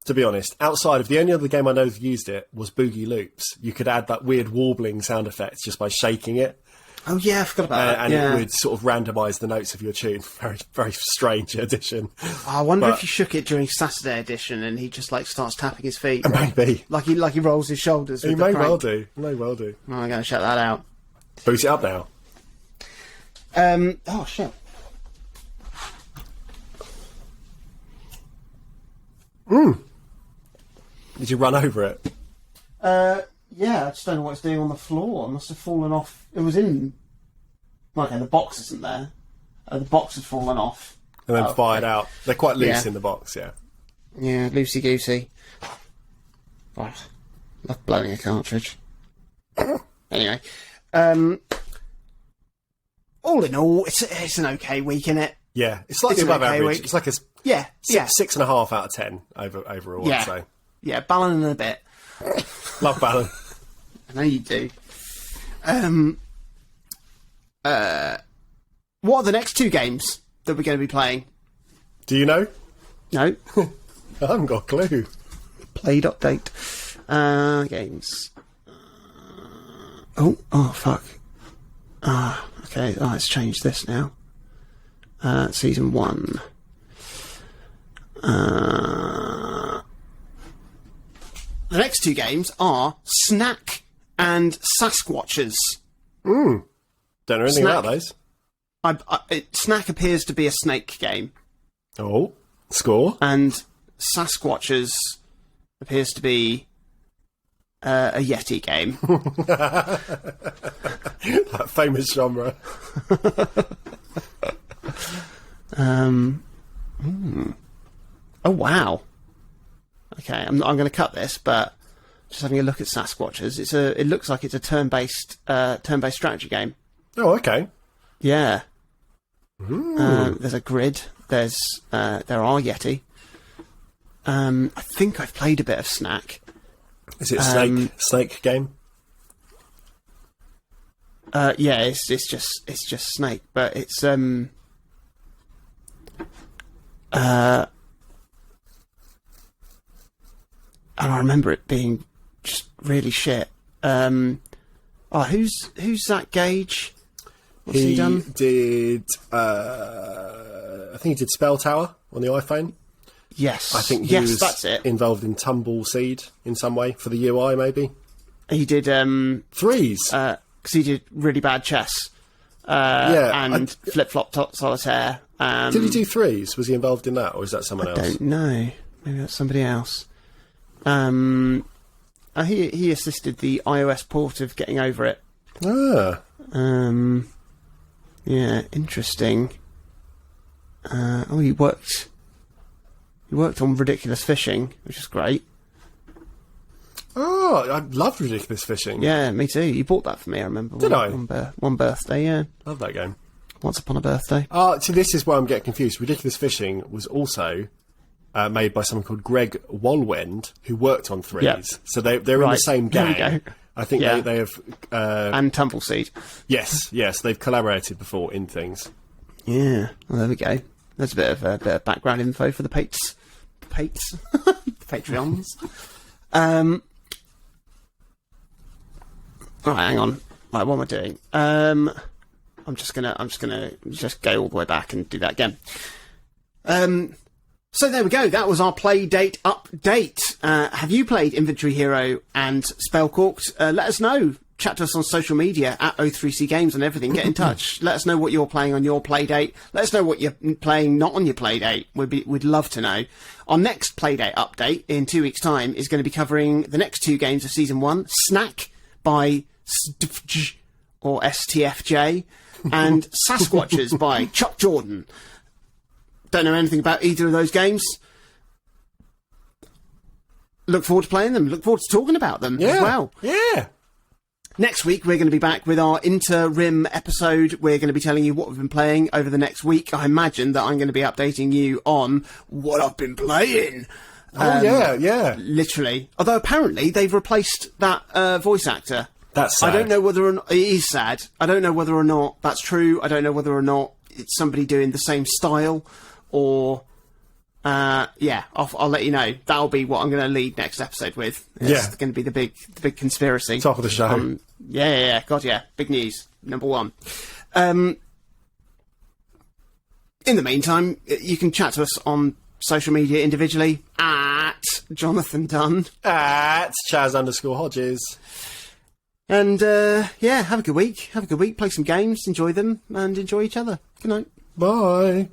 To be honest, outside of the only other game I know have used it was Boogie Loops. You could add that weird warbling sound effect just by shaking it. Oh yeah, I forgot about that. And it would sort of randomise the notes of your tune. Very, very strange addition. I wonder if you shook it during Saturday edition and he just like starts tapping his feet. Maybe. Like he rolls his shoulders. He may well do. May well do. Oh, I'm going to shut that out. Boot it up now. Oh shit. Did you run over it? Yeah, I just don't know what it's doing on the floor. It must have fallen off. It was in... Okay, the box isn't there. The box had fallen off. And then fired out. They're quite loose in the box, yeah. Yeah, loosey-goosey. Oh, love blowing a cartridge. Anyway. All in all, it's an okay week, innit? Yeah, it's slightly above average. Week. It's like a 6.5 out of 10 overall, I'd say. Yeah, Ballon and a bit. Love Ballon. I know you do. What are the next two games that we're going to be playing? Do you know? No. I haven't got a clue. Played update. Games. Oh, fuck. Okay. Oh, it's changed this now. Season 1. The next two games are Snack and Sasquatches. Don't know anything about those. Snack appears to be a snake game. Oh, score. And Sasquatches appears to be a Yeti game. That famous genre. Oh, wow. Okay, I'm going to cut this, but just having a look at Sasquatches, it looks like it's a turn-based strategy game. Oh, okay. Yeah. There's a grid. There are Yeti. I think I've played a bit of Snack. Is it a snake game? Yeah, it's just Snake, but it's and I remember it being just really shit. Who's Zach Gage? What's he done? Did I think he did Spell Tower on the iPhone. Yes, I think he was that's it. involved in Tumbleseed in some way for the UI, maybe. He did Threes. Because he did really bad chess. And Flip Flop Solitaire. Did he do Threes? Was he involved in that, or is that someone else? I don't know. Maybe that's somebody else. He assisted the iOS port of Getting Over It. Ah. Yeah, interesting. He worked on Ridiculous Fishing, which is great. Oh, I loved Ridiculous Fishing. Yeah, me too. You bought that for me, I remember. Did I? One birthday, yeah. Love that game. Once upon a birthday. See, this is where I'm getting confused. Ridiculous Fishing was also made by someone called Greg Walwend, who worked on Threes. Yep. So they're in the same gang. There we go. I think they have... and Tumbleseed. Yes, they've collaborated before in things. Yeah, well, there we go. There's a bit of background info for the Pates. Patreons. All right, hang on. Right, what am I doing? I'm just gonna go all the way back and do that again. So there we go. That was our Playdate update. Have you played Inventory Hero and Spellcorked? Let us know. Chat to us on social media at O3C Games and everything. Get in touch. Let us know what you're playing on your Playdate. Let us know what you're playing not on your Playdate. We'd love to know. Our next Playdate update in 2 weeks' time is going to be covering the next 2 games of Season 1, Snack by STFJ or STFJ and Sasquatches by Chuck Jordan. Don't know anything about either of those games. Look forward to playing them. Look forward to talking about them as well. Yeah. Next week, we're going to be back with our interim episode. We're going to be telling you what we've been playing over the next week. I imagine that I'm going to be updating you on what I've been playing. Yeah. Literally. Although apparently they've replaced that voice actor. That's sad. I don't know whether or not... It is sad. I don't know whether or not that's true. I don't know whether or not it's somebody doing the same style or... I'll let you know. That'll be what I'm going to lead next episode with. It's going to be the big conspiracy. Top of the show. God, yeah. Big news. Number 1. In the meantime, you can chat to us on social media individually at Jonathan Dunn. At Chaz_Hodges. And, have a good week. Play some games, enjoy them, and enjoy each other. Good night. Bye.